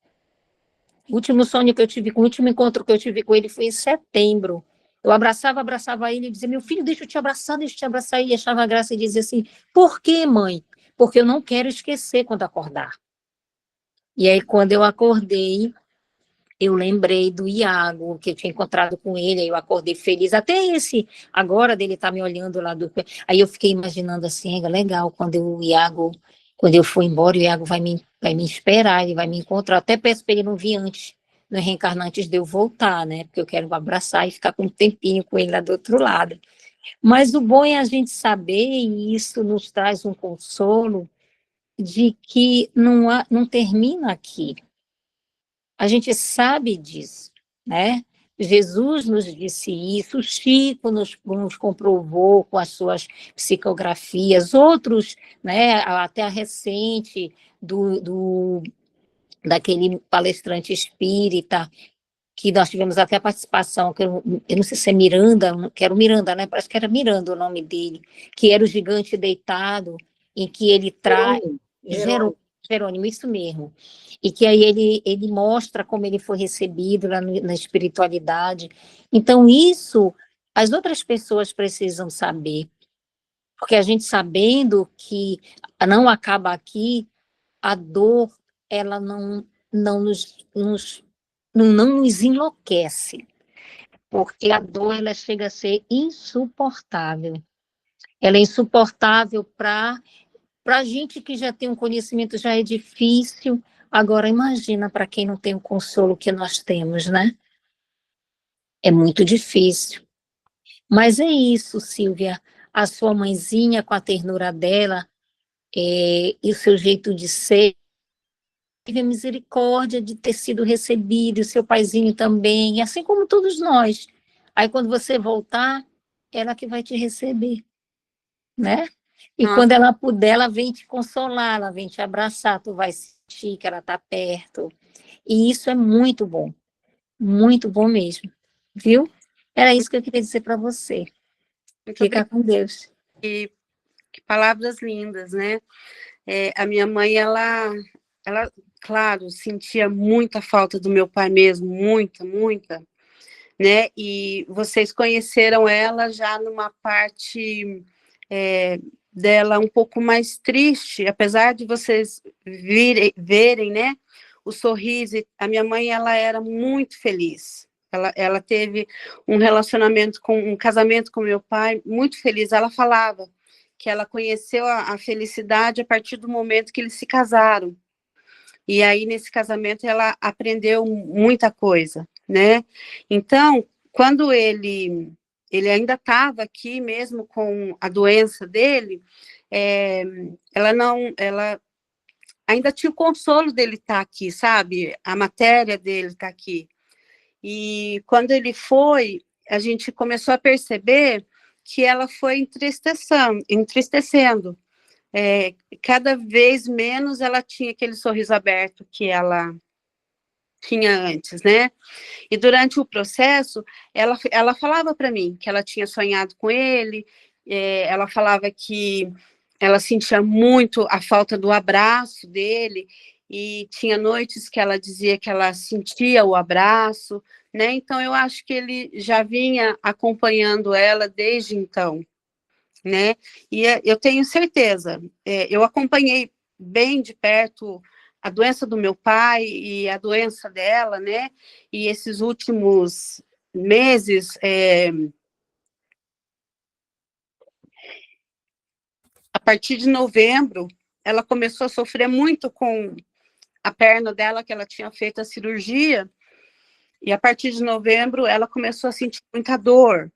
O último o último encontro que eu tive com ele foi em setembro. Eu abraçava ele e dizia, meu filho, deixa eu te abraçar, e ele achava graça e dizia assim, por quê, mãe? Porque eu não quero esquecer quando acordar. E aí, quando eu acordei, eu lembrei do Iago, que eu tinha encontrado com ele, aí eu acordei feliz, até esse, agora dele tá me olhando lá aí eu fiquei imaginando assim, é legal, quando eu for embora, o Iago vai me esperar, ele vai me encontrar, até peço para ele não vir antes, não reencarnar antes de eu voltar, né, porque eu quero abraçar e ficar com um tempinho com ele lá do outro lado. Mas o bom é a gente saber, e isso nos traz um consolo, de que não termina aqui. A gente sabe disso, né? Jesus nos disse isso, o Chico nos comprovou com as suas psicografias, outros, né, até a recente, daquele palestrante espírita, que nós tivemos até a participação, que eu não sei se é Miranda, que era o Miranda, né? Parece que era Miranda o nome dele, que era o gigante deitado, em que ele traz... Jerônimo, isso mesmo. E que aí ele mostra como ele foi recebido lá na espiritualidade. Então, isso as outras pessoas precisam saber, porque a gente sabendo que não acaba aqui, a dor, ela não nos enlouquece, porque a dor, ela chega a ser insuportável. Ela é insuportável para a gente que já tem um conhecimento, já é difícil. Agora, imagina para quem não tem o consolo que nós temos, né? É muito difícil. Mas é isso, Silvia. A sua mãezinha, com a ternura dela, e o seu jeito de ser, tive a misericórdia de ter sido recebido, e o seu paizinho também, assim como todos nós. Aí, quando você voltar, ela que vai te receber, né? E Nossa. quando ela puder, ela vem te consolar, ela vem te abraçar, tu vai sentir que ela está perto. E isso é muito bom mesmo, viu? Era isso que eu queria dizer para você. Muito Fica com Deus. que palavras lindas, né? A minha mãe, ela, claro, sentia muita falta do meu pai mesmo, muita, né? E vocês conheceram ela já numa parte dela um pouco mais triste, apesar de vocês verem, né, o sorriso. A minha mãe, ela era muito feliz. Ela teve um casamento com meu pai muito feliz. Ela falava que ela conheceu a felicidade a partir do momento que eles se casaram. E aí, nesse casamento, ela aprendeu muita coisa, né? Então, quando ele ainda estava aqui, mesmo com a doença dele, ela ainda tinha o consolo dele estar aqui, sabe? A matéria dele estar aqui. E quando ele foi, a gente começou a perceber que ela foi entristecendo. Cada vez menos ela tinha aquele sorriso aberto que ela tinha antes, né? E durante o processo, ela falava para mim que ela tinha sonhado com ele, ela falava que ela sentia muito a falta do abraço dele, e tinha noites que ela dizia que ela sentia o abraço, né? Então, eu acho que ele já vinha acompanhando ela desde então, né? E eu tenho certeza, eu acompanhei bem de perto a doença do meu pai e a doença dela, né? E esses últimos meses, a partir de novembro, ela começou a sofrer muito com a perna dela, que ela tinha feito a cirurgia, e a partir de novembro ela começou a sentir muita dor,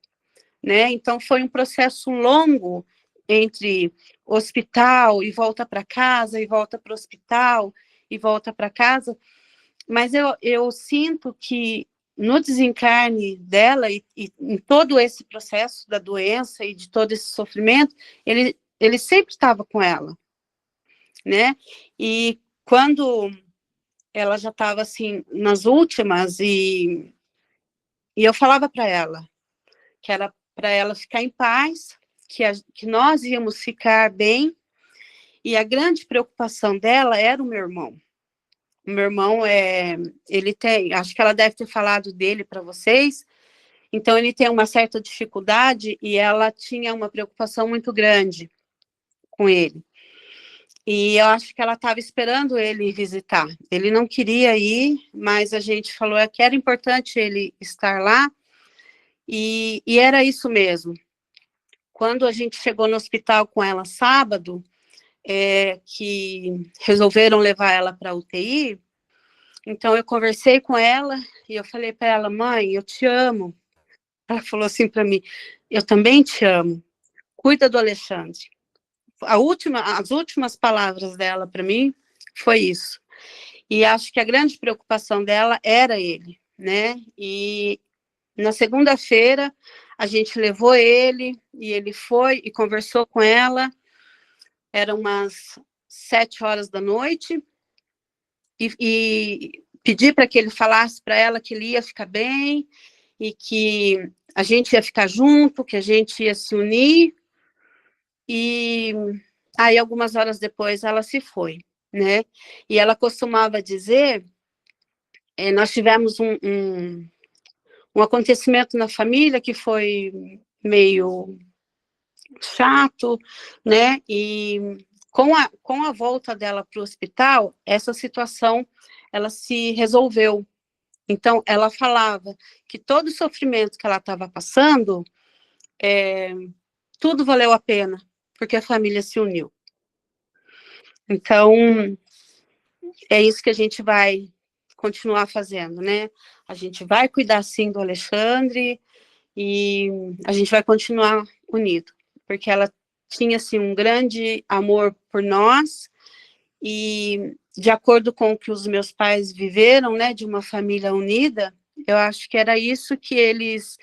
né? Então foi um processo longo entre hospital e volta para casa, e volta para o hospital, e volta para casa, mas eu sinto que no desencarne dela e em todo esse processo da doença e de todo esse sofrimento, ele sempre estava com ela, né? E quando ela já estava assim nas últimas e eu falava para ela que era para ela ficar em paz, que nós íamos ficar bem, e a grande preocupação dela era o meu irmão. O meu irmão, ele tem, acho que ela deve ter falado dele para vocês, então ele tem uma certa dificuldade e ela tinha uma preocupação muito grande com ele. E eu acho que ela estava esperando ele visitar. Ele não queria ir, mas a gente falou que era importante ele estar lá, e era isso mesmo. Quando a gente chegou no hospital com ela sábado, que resolveram levar ela para a UTI, então eu conversei com ela e eu falei para ela: mãe, eu te amo. Ela falou assim para mim: eu também te amo, cuida do Alexandre. As últimas palavras dela para mim foi isso. E acho que a grande preocupação dela era ele, né? E na segunda-feira a gente levou ele, e ele foi e conversou com ela. Eram umas 7 horas da noite, e pedi para que ele falasse para ela que ele ia ficar bem, e que a gente ia ficar junto, que a gente ia se unir. E aí, algumas horas depois, ela se foi, né? E ela costumava dizer, nós tivemos um acontecimento na família que foi meio chato, né? E com a volta dela para o hospital, essa situação, ela se resolveu. Então, ela falava que todo o sofrimento que ela estava passando, tudo valeu a pena, porque a família se uniu. Então, é isso que a gente vai continuar fazendo, né? A gente vai cuidar, sim, do Alexandre, e a gente vai continuar unido, porque ela tinha, assim, um grande amor por nós, e de acordo com o que os meus pais viveram, né, de uma família unida, eu acho que era isso que eles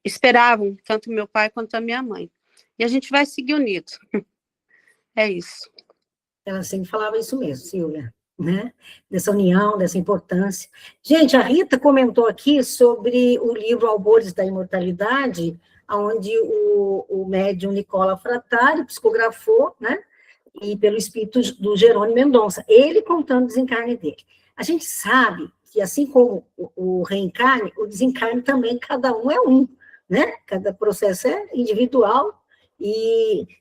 esperavam, tanto meu pai quanto a minha mãe. E a gente vai seguir unido. É isso. Ela sempre falava isso mesmo, Silvia, né? Dessa união, dessa importância. Gente, a Rita comentou aqui sobre o livro Albores da Imortalidade, onde o médium Nicola Frattari psicografou, né? E pelo espírito do Jerônimo Mendonça, ele contando o desencarne dele. A gente sabe que, assim como o reencarne, o desencarne também, cada um é um, né? Cada processo é individual.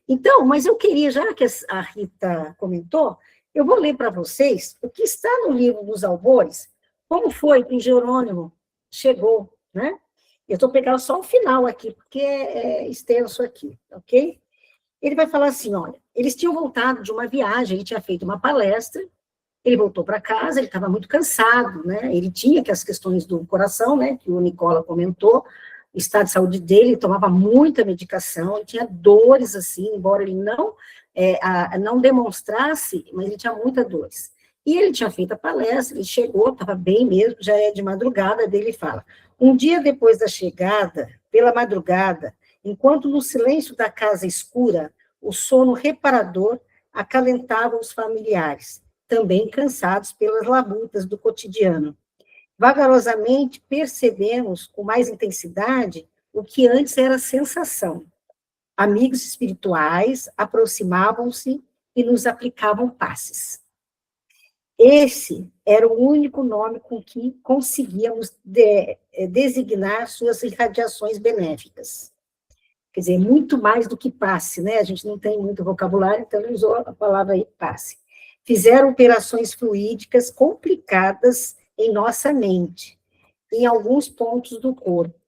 Então, mas eu queria, já que a Rita comentou, eu vou ler para vocês o que está no livro dos Albores, como foi que Jerônimo chegou, né? Eu estou pegando só o final aqui, porque é extenso aqui, ok? Ele vai falar assim, olha, eles tinham voltado de uma viagem, ele tinha feito uma palestra, ele voltou para casa, ele estava muito cansado, né? Ele tinha que as questões do coração, né? Que o Nicola comentou, o estado de saúde dele, ele tomava muita medicação, ele tinha dores, assim, embora ele não demonstrasse, mas ele tinha muitas dores. E ele tinha feito a palestra, ele chegou, estava bem mesmo, já é de madrugada, dele fala, um dia depois da chegada, pela madrugada, enquanto no silêncio da casa escura, o sono reparador acalentava os familiares, também cansados pelas labutas do cotidiano. Vagarosamente percebemos com mais intensidade o que antes era sensação. Amigos espirituais aproximavam-se e nos aplicavam passes. Esse era o único nome com que conseguíamos designar suas irradiações benéficas. Quer dizer, muito mais do que passe, né? A gente não tem muito vocabulário, então ele usou a palavra aí, passe. fizeram operações fluídicas complicadas em nossa mente, em alguns pontos do corpo.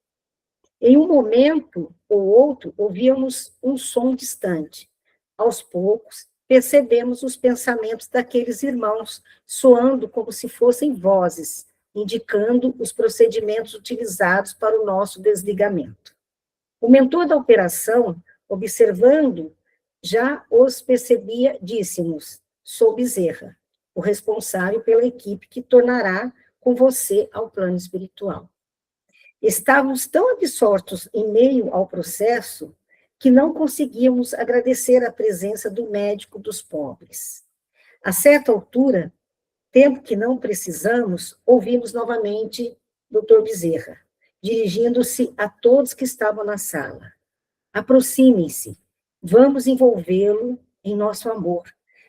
Em um momento ou outro, ouvíamos um som distante. Aos poucos, percebemos os pensamentos daqueles irmãos, soando como se fossem vozes, indicando os procedimentos utilizados para o nosso desligamento. O mentor da operação, observando, já os percebia, disse-nos: sou Bezerra, o responsável pela equipe que tornará com você ao plano espiritual. Estávamos tão absortos em meio ao processo que não conseguíamos agradecer a presença do médico dos pobres. A certa altura, tempo que não precisamos, ouvimos novamente Dr. Bezerra, dirigindo-se a todos que estavam na sala. Aproximem-se, vamos envolvê-lo em nosso amor,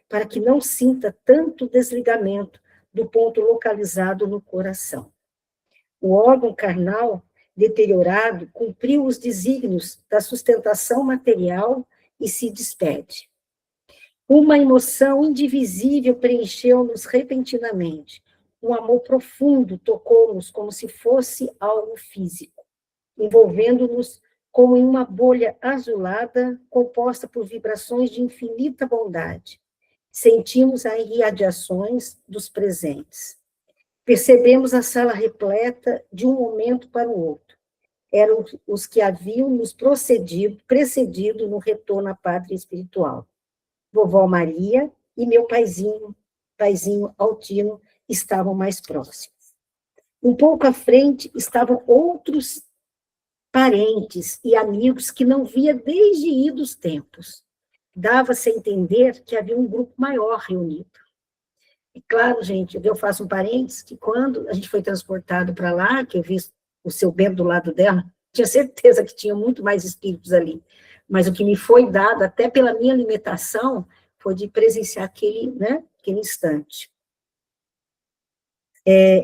para que não sinta tanto desligamento do ponto localizado no coração. O órgão carnal deteriorado cumpriu os desígnios da sustentação material e se despede. Uma emoção indivisível preencheu-nos repentinamente. Um amor profundo tocou-nos como se fosse algo físico, envolvendo-nos como em uma bolha azulada composta por vibrações de infinita bondade. Sentimos as irradiações dos presentes. Percebemos a sala repleta de um momento para o outro. Eram os que haviam nos precedido no retorno à pátria espiritual. Vovó Maria e meu paizinho Altino, estavam mais próximos. Um pouco à frente estavam outros parentes e amigos que não via desde idos tempos. Dava-se a entender que havia um grupo maior reunido. E claro, gente, eu faço um parênteses, que quando a gente foi transportado para lá, que eu vi o seu Bento do lado dela, tinha certeza que tinha muito mais espíritos ali. Mas o que me foi dado, até pela minha limitação, foi de presenciar aquele instante.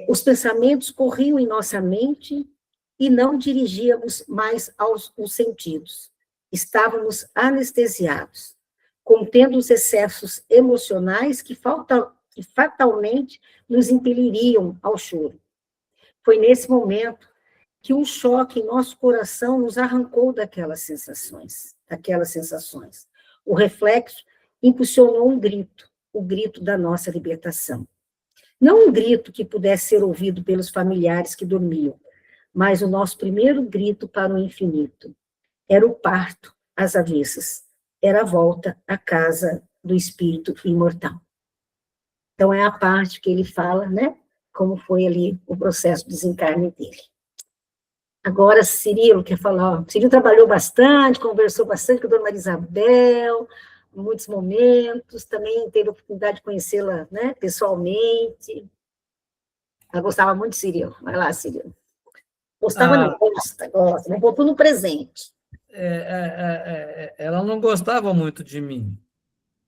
Os pensamentos corriam em nossa mente e não dirigíamos mais os sentidos. Estávamos anestesiados, contendo os excessos emocionais que fatalmente nos impeliriam ao choro. Foi nesse momento que um choque em nosso coração nos arrancou daquelas sensações. O reflexo impulsionou um grito, o grito da nossa libertação. Não um grito que pudesse ser ouvido pelos familiares que dormiam, mas o nosso primeiro grito para o infinito. Era o parto às avessas, era a volta à casa do espírito imortal. Então, é a parte que ele fala, né, como foi ali o processo de desencarne dele. Agora, Cirilo quer falar. Cirilo trabalhou bastante, conversou bastante com a dona Maria Isabel, em muitos momentos, também teve a oportunidade de conhecê-la, né, pessoalmente. Ela gostava muito de Cirilo. Vai lá, Cirilo. Gostava, não, gosta, não botou no presente. Ela não gostava muito de mim.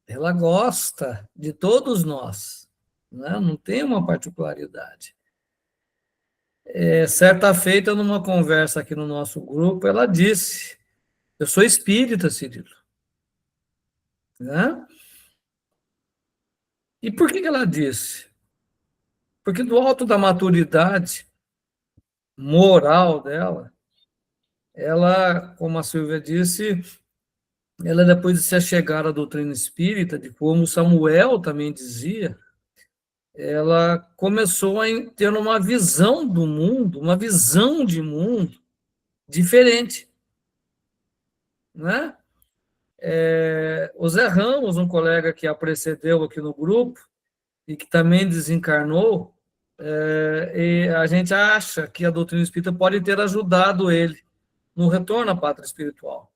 Ela gosta de todos nós, né? Não tem uma particularidade. Certa feita, numa conversa aqui no nosso grupo, ela disse: eu sou espírita, Cirilo. Né? E por que ela disse? Porque do alto da maturidade moral dela, ela, como a Silvia disse, ela, depois de se achegar à doutrina espírita, de como Samuel também dizia, ela começou a ter uma visão do mundo, uma visão de mundo diferente. Né? O Zé Ramos, um colega que a precedeu aqui no grupo, e que também desencarnou, e a gente acha que a doutrina espírita pode ter ajudado ele no retorno à pátria espiritual.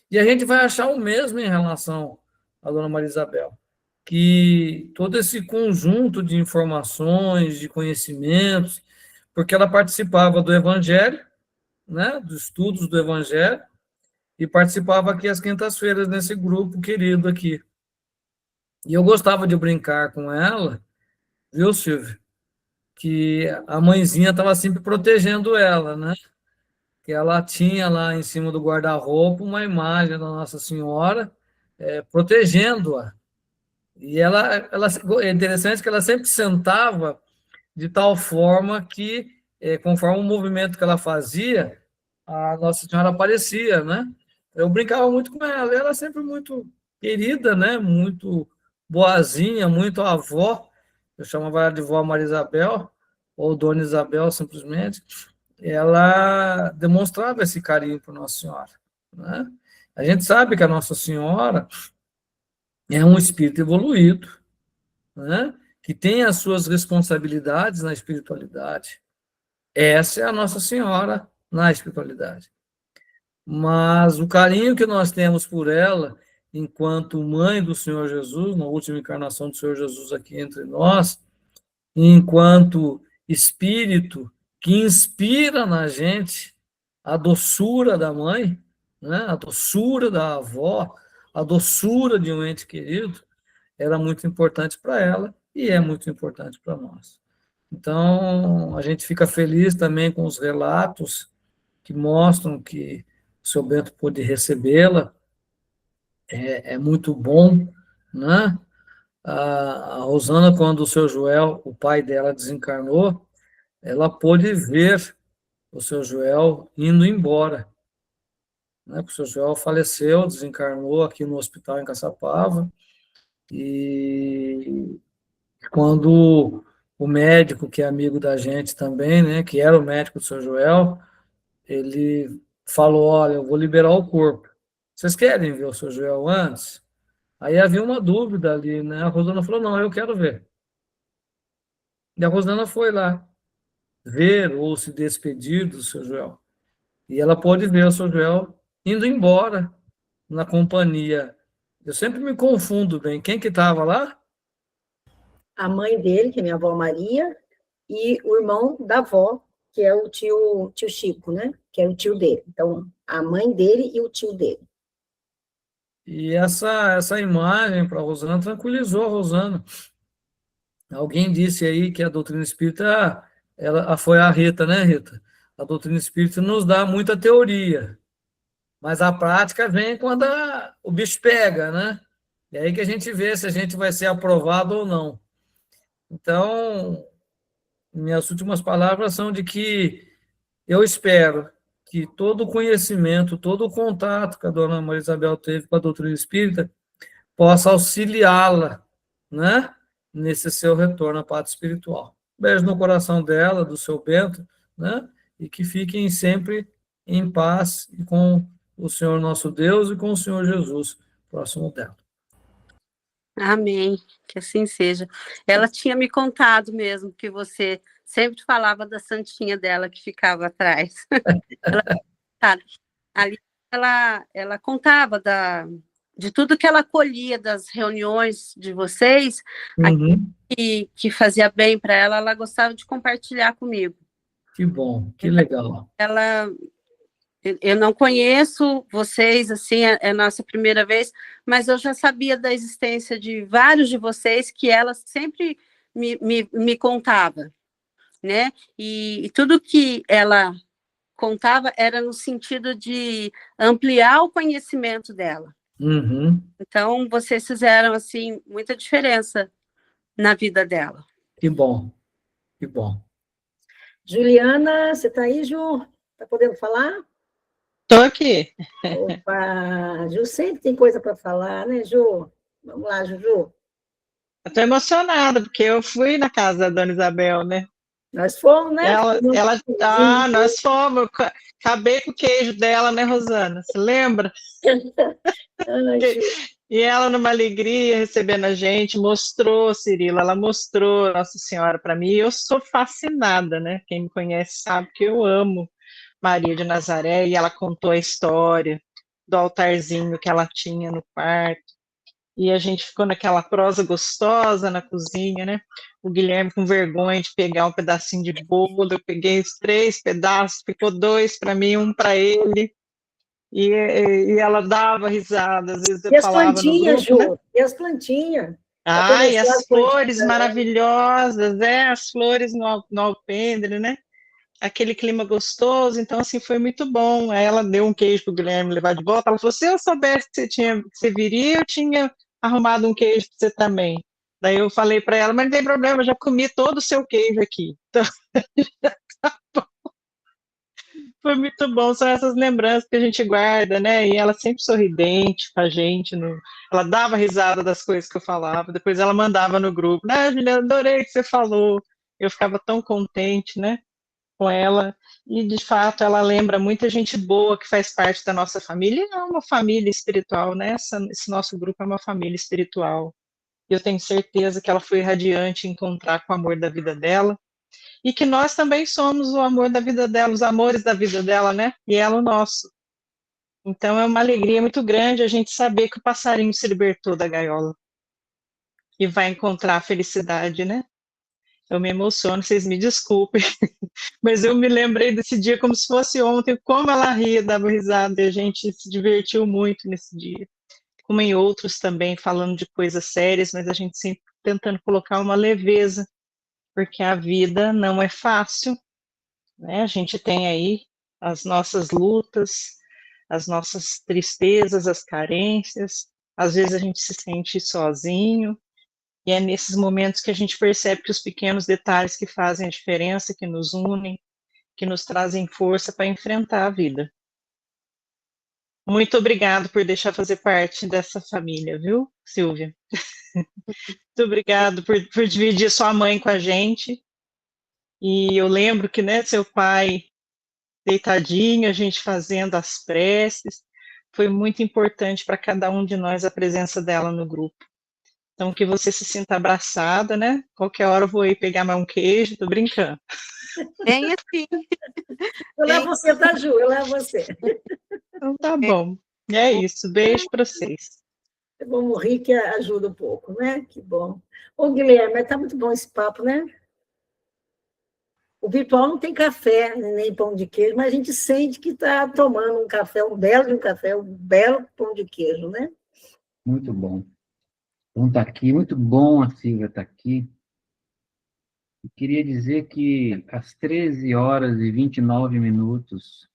E a gente vai achar o mesmo em relação à dona Maria Isabel, que todo esse conjunto de informações, de conhecimentos, porque ela participava do Evangelho, né, dos estudos do Evangelho, e participava aqui às quintas-feiras nesse grupo querido aqui. E eu gostava de brincar com ela, viu, Silvio? Que a mãezinha estava sempre protegendo ela, né? Que ela tinha lá em cima do guarda-roupa uma imagem da Nossa Senhora protegendo-a. E ela é interessante que ela sempre sentava de tal forma que, conforme o movimento que ela fazia, a Nossa Senhora aparecia, né? Eu brincava muito com ela, ela sempre muito querida, né? Muito boazinha, muito avó. Eu chamava ela de vó Maria Isabel, ou Dona Isabel, simplesmente. Ela demonstrava esse carinho por Nossa Senhora, né? A gente sabe que a Nossa Senhora é um espírito evoluído, né? Que tem as suas responsabilidades na espiritualidade. Essa é a Nossa Senhora na espiritualidade. Mas o carinho que nós temos por ela, enquanto mãe do Senhor Jesus, na última encarnação do Senhor Jesus aqui entre nós, enquanto espírito que inspira na gente a doçura da mãe, né? A doçura da avó, a doçura de um ente querido, era muito importante para ela e é muito importante para nós. Então, a gente fica feliz também com os relatos que mostram que o seu Bento pôde recebê-la, é muito bom, né? A Rosana, quando o seu Joel, o pai dela, desencarnou, ela pôde ver o seu Joel indo embora, né? Porque o seu Joel faleceu, desencarnou aqui no hospital em Caçapava, e quando o médico, que é amigo da gente também, né, que era o médico do seu Joel, ele falou, olha, eu vou liberar o corpo. Vocês querem ver o seu Joel antes? Aí havia uma dúvida ali, né? A Rosana falou, não, eu quero ver. E a Rosana foi lá ver ou se despedir do seu Joel. E ela pôde ver o seu Joel indo embora na companhia. Eu sempre me confundo bem. Quem que estava lá? A mãe dele, que é minha avó Maria, e o irmão da avó, que é o tio Chico, né? Que é o tio dele. Então, a mãe dele e o tio dele. E essa imagem para a Rosana tranquilizou a Rosana. Alguém disse aí que a doutrina espírita ela foi a Rita, né, Rita? A doutrina espírita nos dá muita teoria, mas a prática vem quando o bicho pega, né? E aí que a gente vê se a gente vai ser aprovado ou não. Então, minhas últimas palavras são de que eu espero que todo o conhecimento, todo o contato que a dona Maria Isabel teve com a doutrina espírita possa auxiliá-la, né, nesse seu retorno à pátria espiritual. Beijo no coração dela, do seu Bento, né, e que fiquem sempre em paz e com o Senhor nosso Deus e com o Senhor Jesus próximo dela. Amém, que assim seja. Ela tinha me contado mesmo que você sempre falava da santinha dela que ficava atrás. Ali ela contava de tudo que ela colhia das reuniões de vocês, que fazia bem para ela, ela gostava de compartilhar comigo. Que bom, que legal. Eu não conheço vocês, assim, é a nossa primeira vez, mas eu já sabia da existência de vários de vocês que ela sempre me contava, né? E tudo que ela contava era no sentido de ampliar o conhecimento dela. Então, vocês fizeram, assim, muita diferença na vida dela. Que bom, que bom. Juliana, você está aí, Ju? Está podendo falar? Estou aqui. Opa, Ju sempre tem coisa para falar, né, Ju? Vamos lá, Juju. Estou emocionada, porque eu fui na casa da Dona Isabel, né? Nós fomos, né? Nós fomos. Acabei com o queijo dela, né, Rosana? Você lembra? E ela, numa alegria, recebendo a gente, mostrou, Cirila, ela mostrou Nossa Senhora para mim. Eu sou fascinada, né? Quem me conhece sabe que eu amo Maria de Nazaré, e ela contou a história do altarzinho que ela tinha no quarto. E a gente ficou naquela prosa gostosa na cozinha, né? O Guilherme com vergonha de pegar um pedacinho de bolo, eu peguei os 3 pedaços, ficou 2 para mim, 1 para ele. E ela dava risada, às vezes eu falava no grupo, Ju, né? E as plantinhas? E as flores maravilhosas, as flores no alpendre, né? Aquele clima gostoso, então, assim, foi muito bom. Aí ela deu um queijo para o Guilherme levar de volta, ela falou, se eu soubesse que você viria, eu tinha arrumado um queijo para você também. Daí eu falei para ela, mas não tem problema, eu já comi todo o seu queijo aqui. Então, foi muito bom, são essas lembranças que a gente guarda, né? E ela sempre sorridente com a gente, ela dava risada das coisas que eu falava, depois ela mandava no grupo, né, Juliana, adorei o que você falou. Eu ficava tão contente, né, com ela, e de fato ela lembra muita gente boa que faz parte da nossa família, e é uma família espiritual, né? Esse nosso grupo é uma família espiritual. E eu tenho certeza que ela foi radiante em encontrar com o amor da vida dela, e que nós também somos o amor da vida dela, os amores da vida dela, né? E ela o nosso. Então é uma alegria muito grande a gente saber que o passarinho se libertou da gaiola e vai encontrar a felicidade, né? Eu me emociono, vocês me desculpem, mas eu me lembrei desse dia como se fosse ontem, como ela ria, dava risada, e a gente se divertiu muito nesse dia. Como em outros também, falando de coisas sérias, mas a gente sempre tentando colocar uma leveza, porque a vida não é fácil, né? A gente tem aí as nossas lutas, as nossas tristezas, as carências, às vezes a gente se sente sozinho, e é nesses momentos que a gente percebe que os pequenos detalhes que fazem a diferença, que nos unem, que nos trazem força para enfrentar a vida. Muito obrigado por deixar fazer parte dessa família, viu, Silvia? Muito obrigado por dividir sua mãe com a gente. E eu lembro que, né, seu pai deitadinho, a gente fazendo as preces, foi muito importante para cada um de nós a presença dela no grupo. Então, que você se sinta abraçada, né? Qualquer hora eu vou ir pegar mais um queijo, tô brincando. Bem assim. Eu levo você, tá, Ju? Eu levo você. Então tá bom. E é isso. Beijo para vocês. Vamos rir que ajuda um pouco, né? Que bom. Ô, Guilherme, tá muito bom esse papo, né? O virtual não tem café, nem pão de queijo, mas a gente sente que está tomando um café, um belo de um café, um belo pão de queijo, né? Muito bom. Então, está aqui, muito bom a Silvia estar aqui. Eu queria dizer que às 13 horas e 29 minutos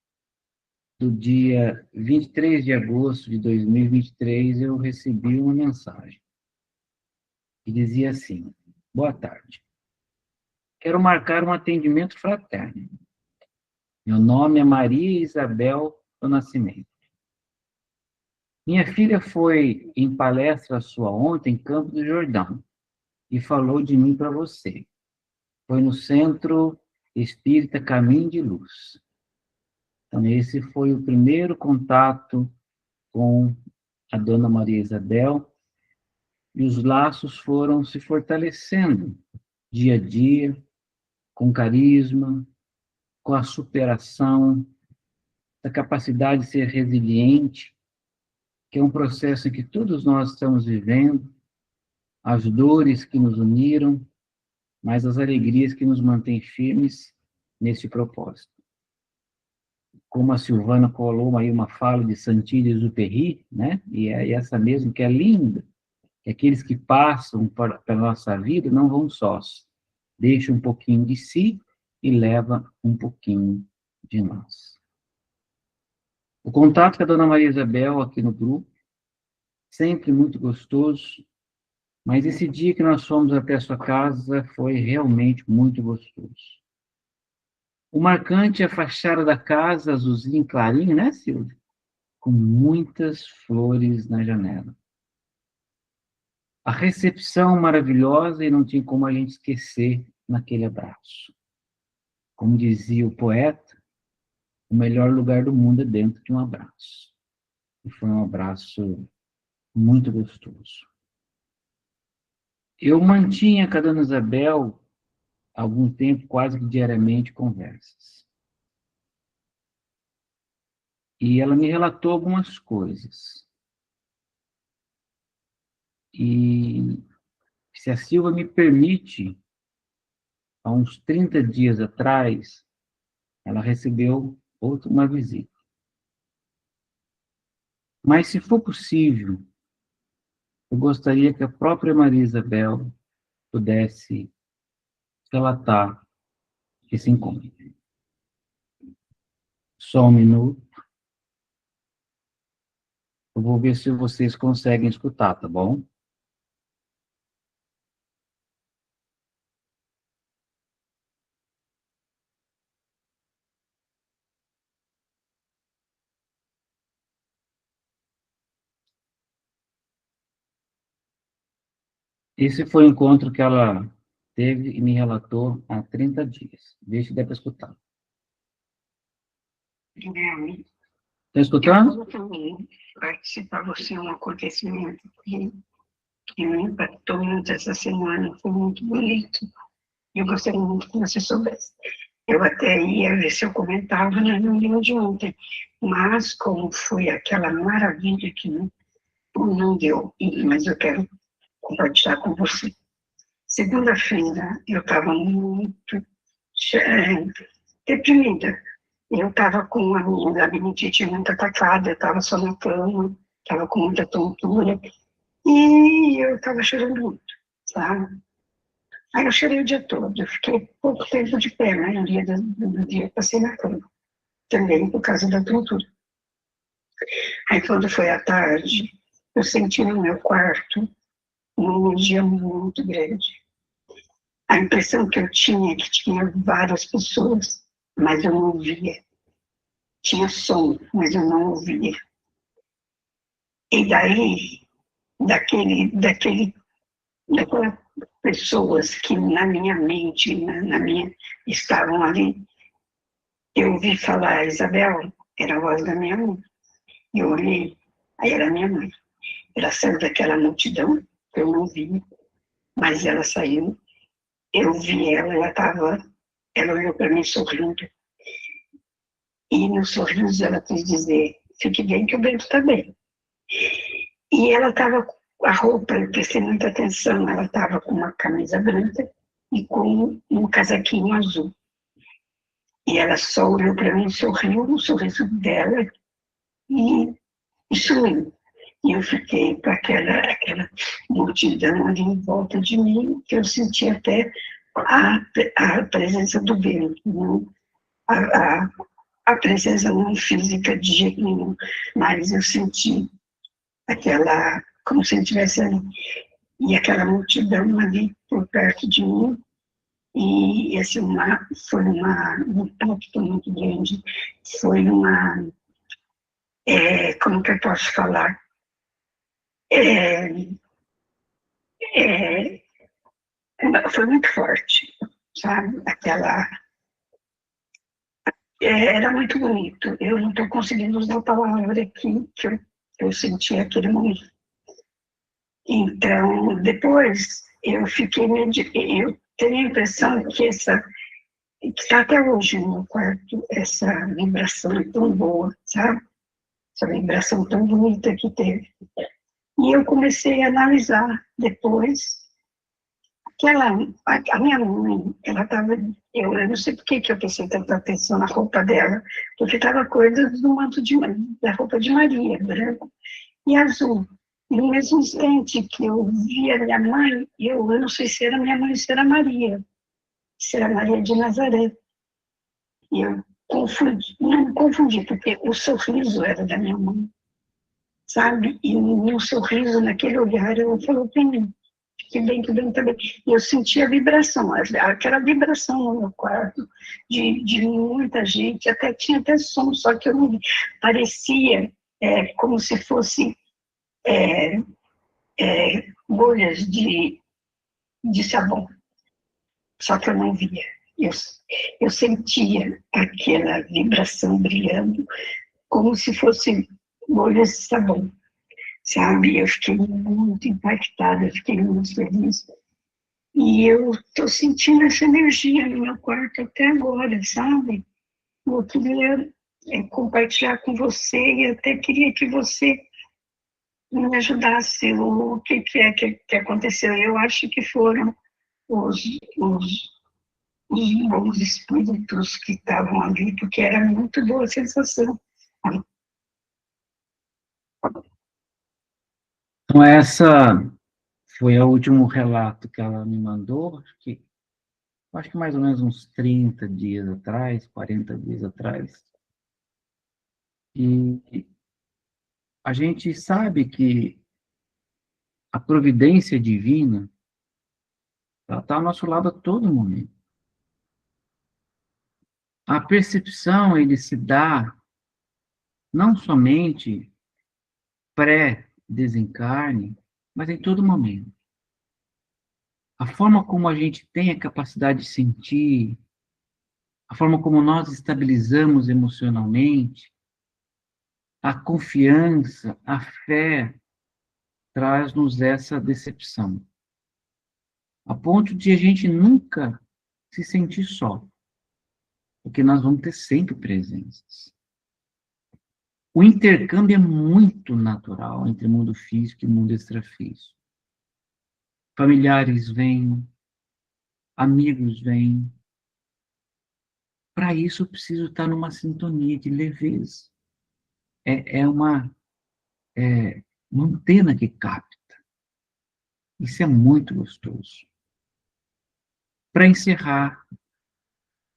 do dia 23 de agosto de 2023, eu recebi uma mensagem que dizia assim: boa tarde. Quero marcar um atendimento fraterno. Meu nome é Maria Isabel do Nascimento. Minha filha foi em palestra sua ontem em Campos do Jordão e falou de mim para você. Foi no Centro Espírita Caminho de Luz. Então, esse foi o primeiro contato com a Dona Maria Isabel, e os laços foram se fortalecendo dia a dia, com carisma, com a superação, a capacidade de ser resiliente, que é um processo que todos nós estamos vivendo, as dores que nos uniram, mas as alegrias que nos mantêm firmes nesse propósito. Como a Silvana colou aí uma fala de Saint-Exupéry, né? E é essa mesmo que é linda, que aqueles que passam pela nossa vida não vão sós, deixam um pouquinho de si e leva um pouquinho de nós. O contato com a Dona Maria Isabel aqui no grupo, sempre muito gostoso, mas esse dia que nós fomos até a sua casa foi realmente muito gostoso. O marcante é a fachada da casa, azulzinho clarinho, né, Silvia? Com muitas flores na janela. A recepção maravilhosa e não tinha como a gente esquecer naquele abraço. Como dizia o poeta, o melhor lugar do mundo é dentro de um abraço. E foi um abraço muito gostoso. Eu mantinha com a Dona Isabel, há algum tempo, quase que diariamente, conversas. E ela me relatou algumas coisas. E, se a Silva me permite, há uns 30 dias atrás, ela recebeu uma visita. Mas, se for possível, eu gostaria que a própria Maria Isabel pudesse relatar esse encontro. Só um minuto. Eu vou ver se vocês conseguem escutar, tá bom? Esse foi o encontro que ela teve e me relatou há 30 dias. Deixa eu escutar. Está escutando? Eu também participar você é um acontecimento que me impactou muito essa semana, foi muito bonito. Eu gostaria muito que você soubesse. Eu até ia ver se eu comentava na reunião de ontem, mas como foi aquela maravilha que não deu, mas eu quero compartilhar com você. Segunda-feira, eu estava muito deprimida. Eu estava com a minha labirintite muito atacada, eu estava só na cama, estava com muita tontura, e eu estava chorando muito, sabe? Aí eu chorei o dia todo, eu fiquei pouco tempo de pé, a maioria do dia eu passei na cama, também por causa da tontura. Aí quando foi à tarde, eu senti no meu quarto uma energia muito grande. A impressão que eu tinha é que tinha várias pessoas, mas eu não via. Tinha som, mas eu não ouvia. E daí, daquelas pessoas que na minha mente, estavam ali, eu ouvi falar, Isabel, era a voz da minha mãe. Eu olhei, aí era minha mãe. Ela saiu daquela multidão, que eu não vi, mas ela saiu. Eu vi ela ela olhou para mim sorrindo. E no sorriso ela quis dizer, fique bem que o Bento está bem. E ela estava com a roupa, eu prestei muita atenção, ela estava com uma camisa branca e com um casaquinho azul. E ela só olhou para mim, sorriu, o sorriso dela, e sumiu. E eu fiquei com aquela multidão ali em volta de mim, que eu senti até a presença do vento, né? A presença não física de jeito nenhum, mas eu senti como se ele estivesse ali. E aquela multidão ali por perto de mim, e esse foi um impacto muito grande, foi como que eu posso falar? Foi muito forte, sabe? Era muito bonito. Eu não estou conseguindo usar a palavra aqui que eu senti aquele momento. Então, depois, eu tenho a impressão que está até hoje no meu quarto, essa vibração tão boa, sabe? Essa vibração tão bonita que teve. E eu comecei a analisar depois, a minha mãe, ela estava, eu não sei por que eu prestei tanta atenção na roupa dela, porque estava coisa do manto da roupa de Maria, branco e azul. E no mesmo instante que eu via minha mãe, eu não sei se era minha mãe ou se era Maria de Nazaré. E eu não confundi, porque o sorriso era da minha mãe, sabe? E no sorriso, naquele olhar, ela falou para mim, que bem também. E eu senti a vibração, aquela vibração no meu quarto, de muita gente, tinha até som, só que eu não vi. Parecia como se fosse bolhas de sabão, só que eu não via. Eu sentia aquela vibração brilhando, como se fosse bolhas de sabão, sabe? Eu fiquei muito impactada, fiquei muito feliz. E eu estou sentindo essa energia no meu quarto até agora, sabe? Eu queria compartilhar com você e até queria que você me ajudasse o que aconteceu. Eu acho que foram os bons espíritos que estavam ali, porque era muito boa a sensação. Então, essa foi o último relato que ela me mandou, acho que mais ou menos uns 30 dias atrás, 40 dias atrás. E a gente sabe que a providência divina, ela está ao nosso lado a todo momento. A percepção, ele se dá não somente pré-desencarne, mas em todo momento. a forma como a gente tem a capacidade de sentir, a forma como nós estabilizamos emocionalmente, a confiança, a fé, traz-nos essa decepção. A ponto de a gente nunca se sentir só, porque nós vamos ter sempre presenças. O intercâmbio é muito natural entre mundo físico e mundo extrafísico. Familiares vêm, amigos vêm. Para isso, eu preciso estar numa sintonia de leveza. É uma antena que capta. Isso é muito gostoso. Para encerrar,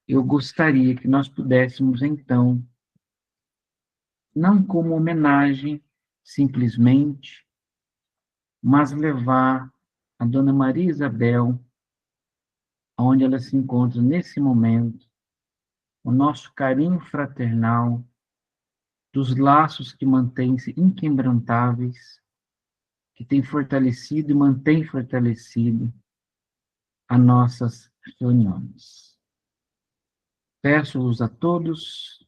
eu gostaria que nós pudéssemos, então, não como homenagem, simplesmente, mas levar a Dona Maria Isabel, onde ela se encontra nesse momento, o nosso carinho fraternal, dos laços que mantêm-se inquebrantáveis, que tem fortalecido e mantém fortalecido as nossas reuniões. Peço-vos a todos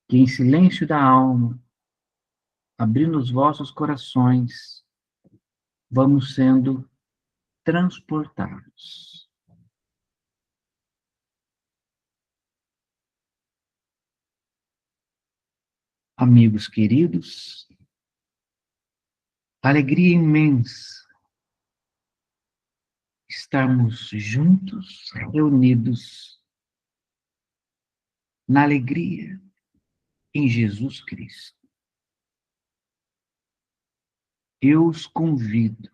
que, em silêncio da alma, abrindo os vossos corações, vamos sendo transportados. Amigos queridos, alegria imensa estarmos juntos, reunidos, na alegria em Jesus Cristo. Eu os convido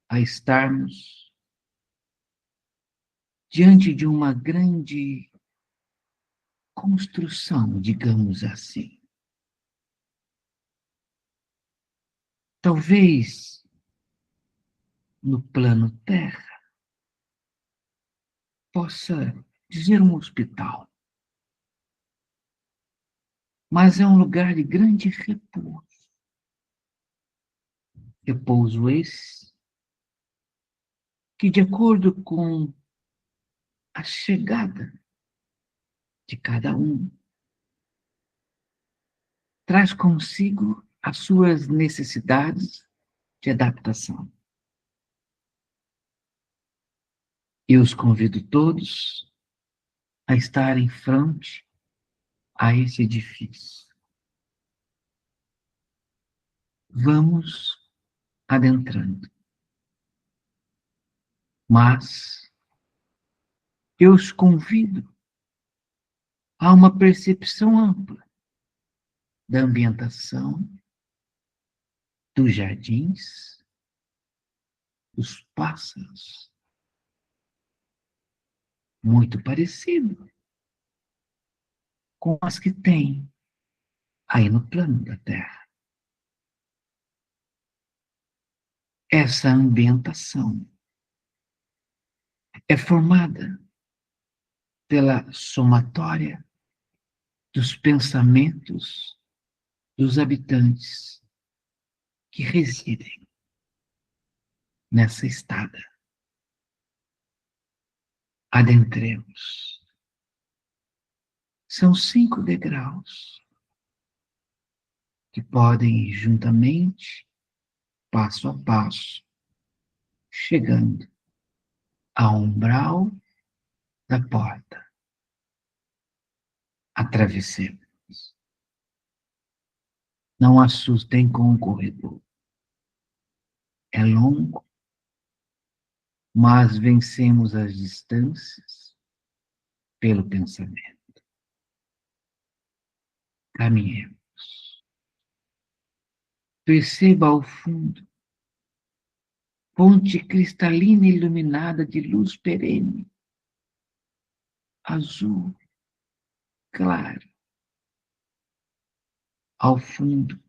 a estarmos diante de uma grande construção, digamos assim. Talvez no plano Terra possa dizer um hospital, mas é um lugar de grande repouso. Repouso esse que, de acordo com a chegada de cada um, traz consigo as suas necessidades de adaptação. Eu os convido todos a estar em frente a esse edifício. Vamos adentrando. Mas eu os convido a uma percepção ampla da ambientação, dos jardins, dos pássaros, muito parecido com as que tem aí no plano da Terra. Essa ambientação é formada pela somatória dos pensamentos dos habitantes que residem nessa estada. Adentremos. São 5 degraus que podem ir juntamente, passo a passo, chegando ao umbral da porta. Atravessemos. Não assustem com o corredor. É longo, mas vencemos as distâncias pelo pensamento. Caminhemos. Perceba ao fundo fonte cristalina iluminada de luz perene, azul, claro. Ao fundo,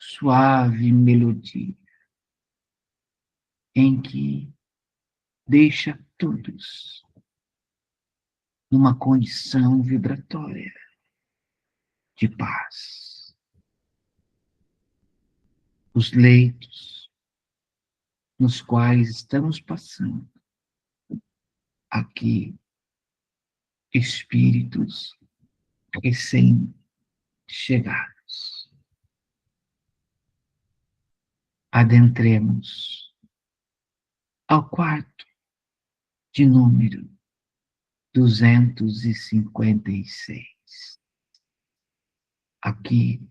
suave melodia, em que deixa todos numa condição vibratória de paz. Os leitos nos quais estamos passando aqui, espíritos recém-chegados. Adentremos ao quarto de número 256. Aqui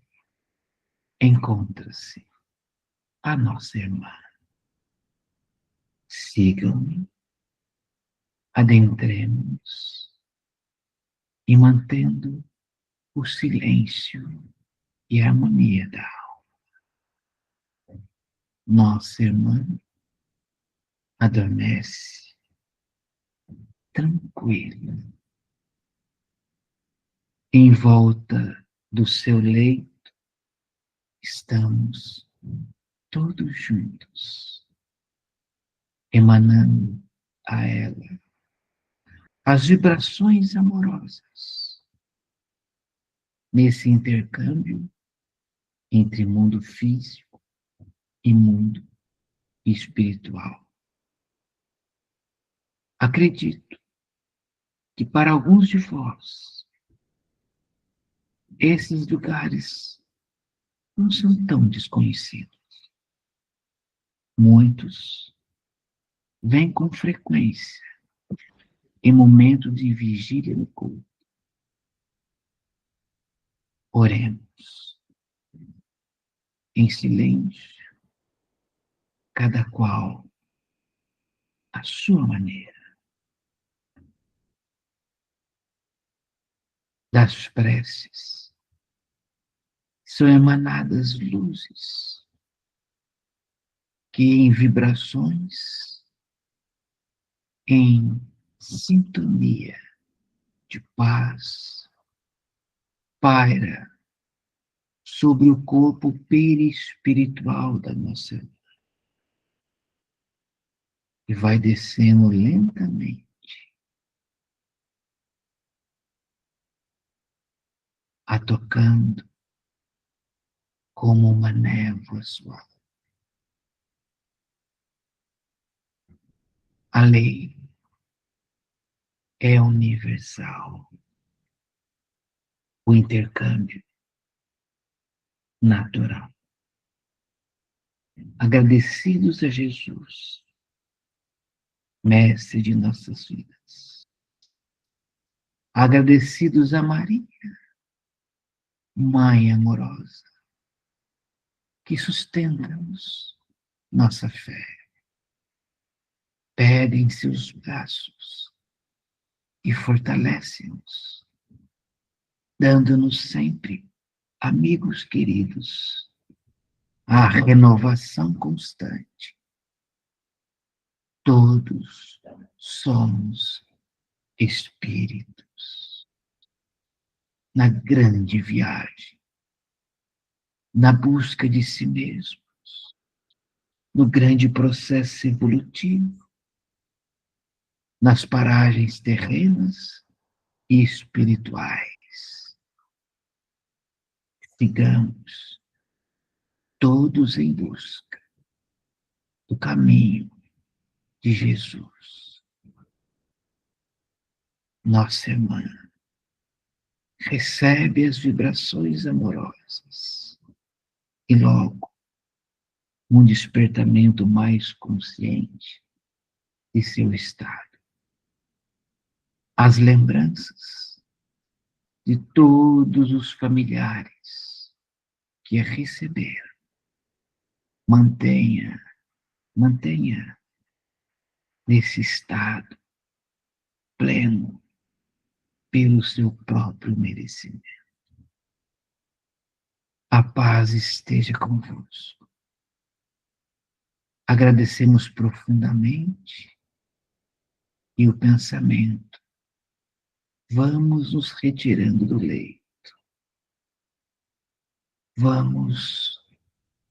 encontra-se a nossa irmã. Sigam-me, adentremos e mantendo o silêncio e a harmonia da alma. Nossa irmã adormece tranquila, em volta do seu leito estamos todos juntos, emanando a ela as vibrações amorosas nesse intercâmbio entre mundo físico e mundo espiritual. Acredito que para alguns de vós, esses lugares não são tão desconhecidos. Muitos vêm com frequência em momento de vigília no culto. Oremos em silêncio, cada qual à sua maneira. Das preces são emanadas luzes que em vibrações, em sintonia de paz, paira sobre o corpo perispiritual da nossa irmã e vai descendo lentamente a tocando como uma névoa suave. A lei é universal. O intercâmbio natural. Agradecidos a Jesus, mestre de nossas vidas. Agradecidos a Maria, Mãe amorosa, que sustenta-nos nossa fé. Pega em seus braços e fortalece-nos, dando-nos sempre amigos queridos, a renovação constante. Todos somos espíritos na grande viagem, na busca de si mesmos, no grande processo evolutivo, nas paragens terrenas e espirituais. Sigamos todos em busca do caminho de Jesus. Nossa irmã recebe as vibrações amorosas e logo um despertamento mais consciente de seu estado. As lembranças de todos os familiares que a receberam. Mantenha nesse estado pleno pelo seu próprio merecimento. A paz esteja convosco. Agradecemos profundamente e o pensamento. Vamos nos retirando do leito. Vamos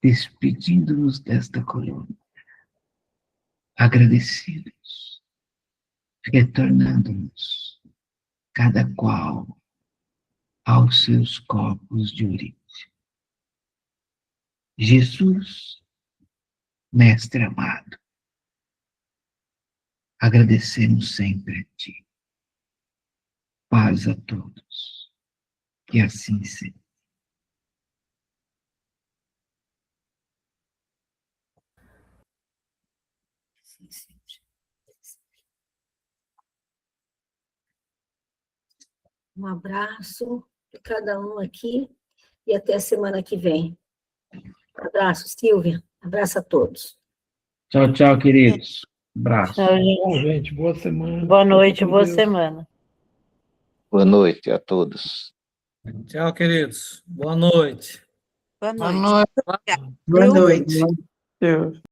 despedindo-nos desta coluna. Agradecidos, retornando-nos, cada qual aos seus copos de urite. Jesus, Mestre amado, agradecemos sempre a Ti. Paz a todos. Que assim seja. Um abraço de cada um aqui e até a semana que vem. Abraço, Silvia. Abraço a todos. Tchau, tchau, queridos. Abraço. Tchau, Bom, gente. gente, boa semana. Boa noite, Fica com boa Deus. semana. Boa noite a todos. Tchau, queridos. Boa noite. Boa Boa noite. noite. Boa noite.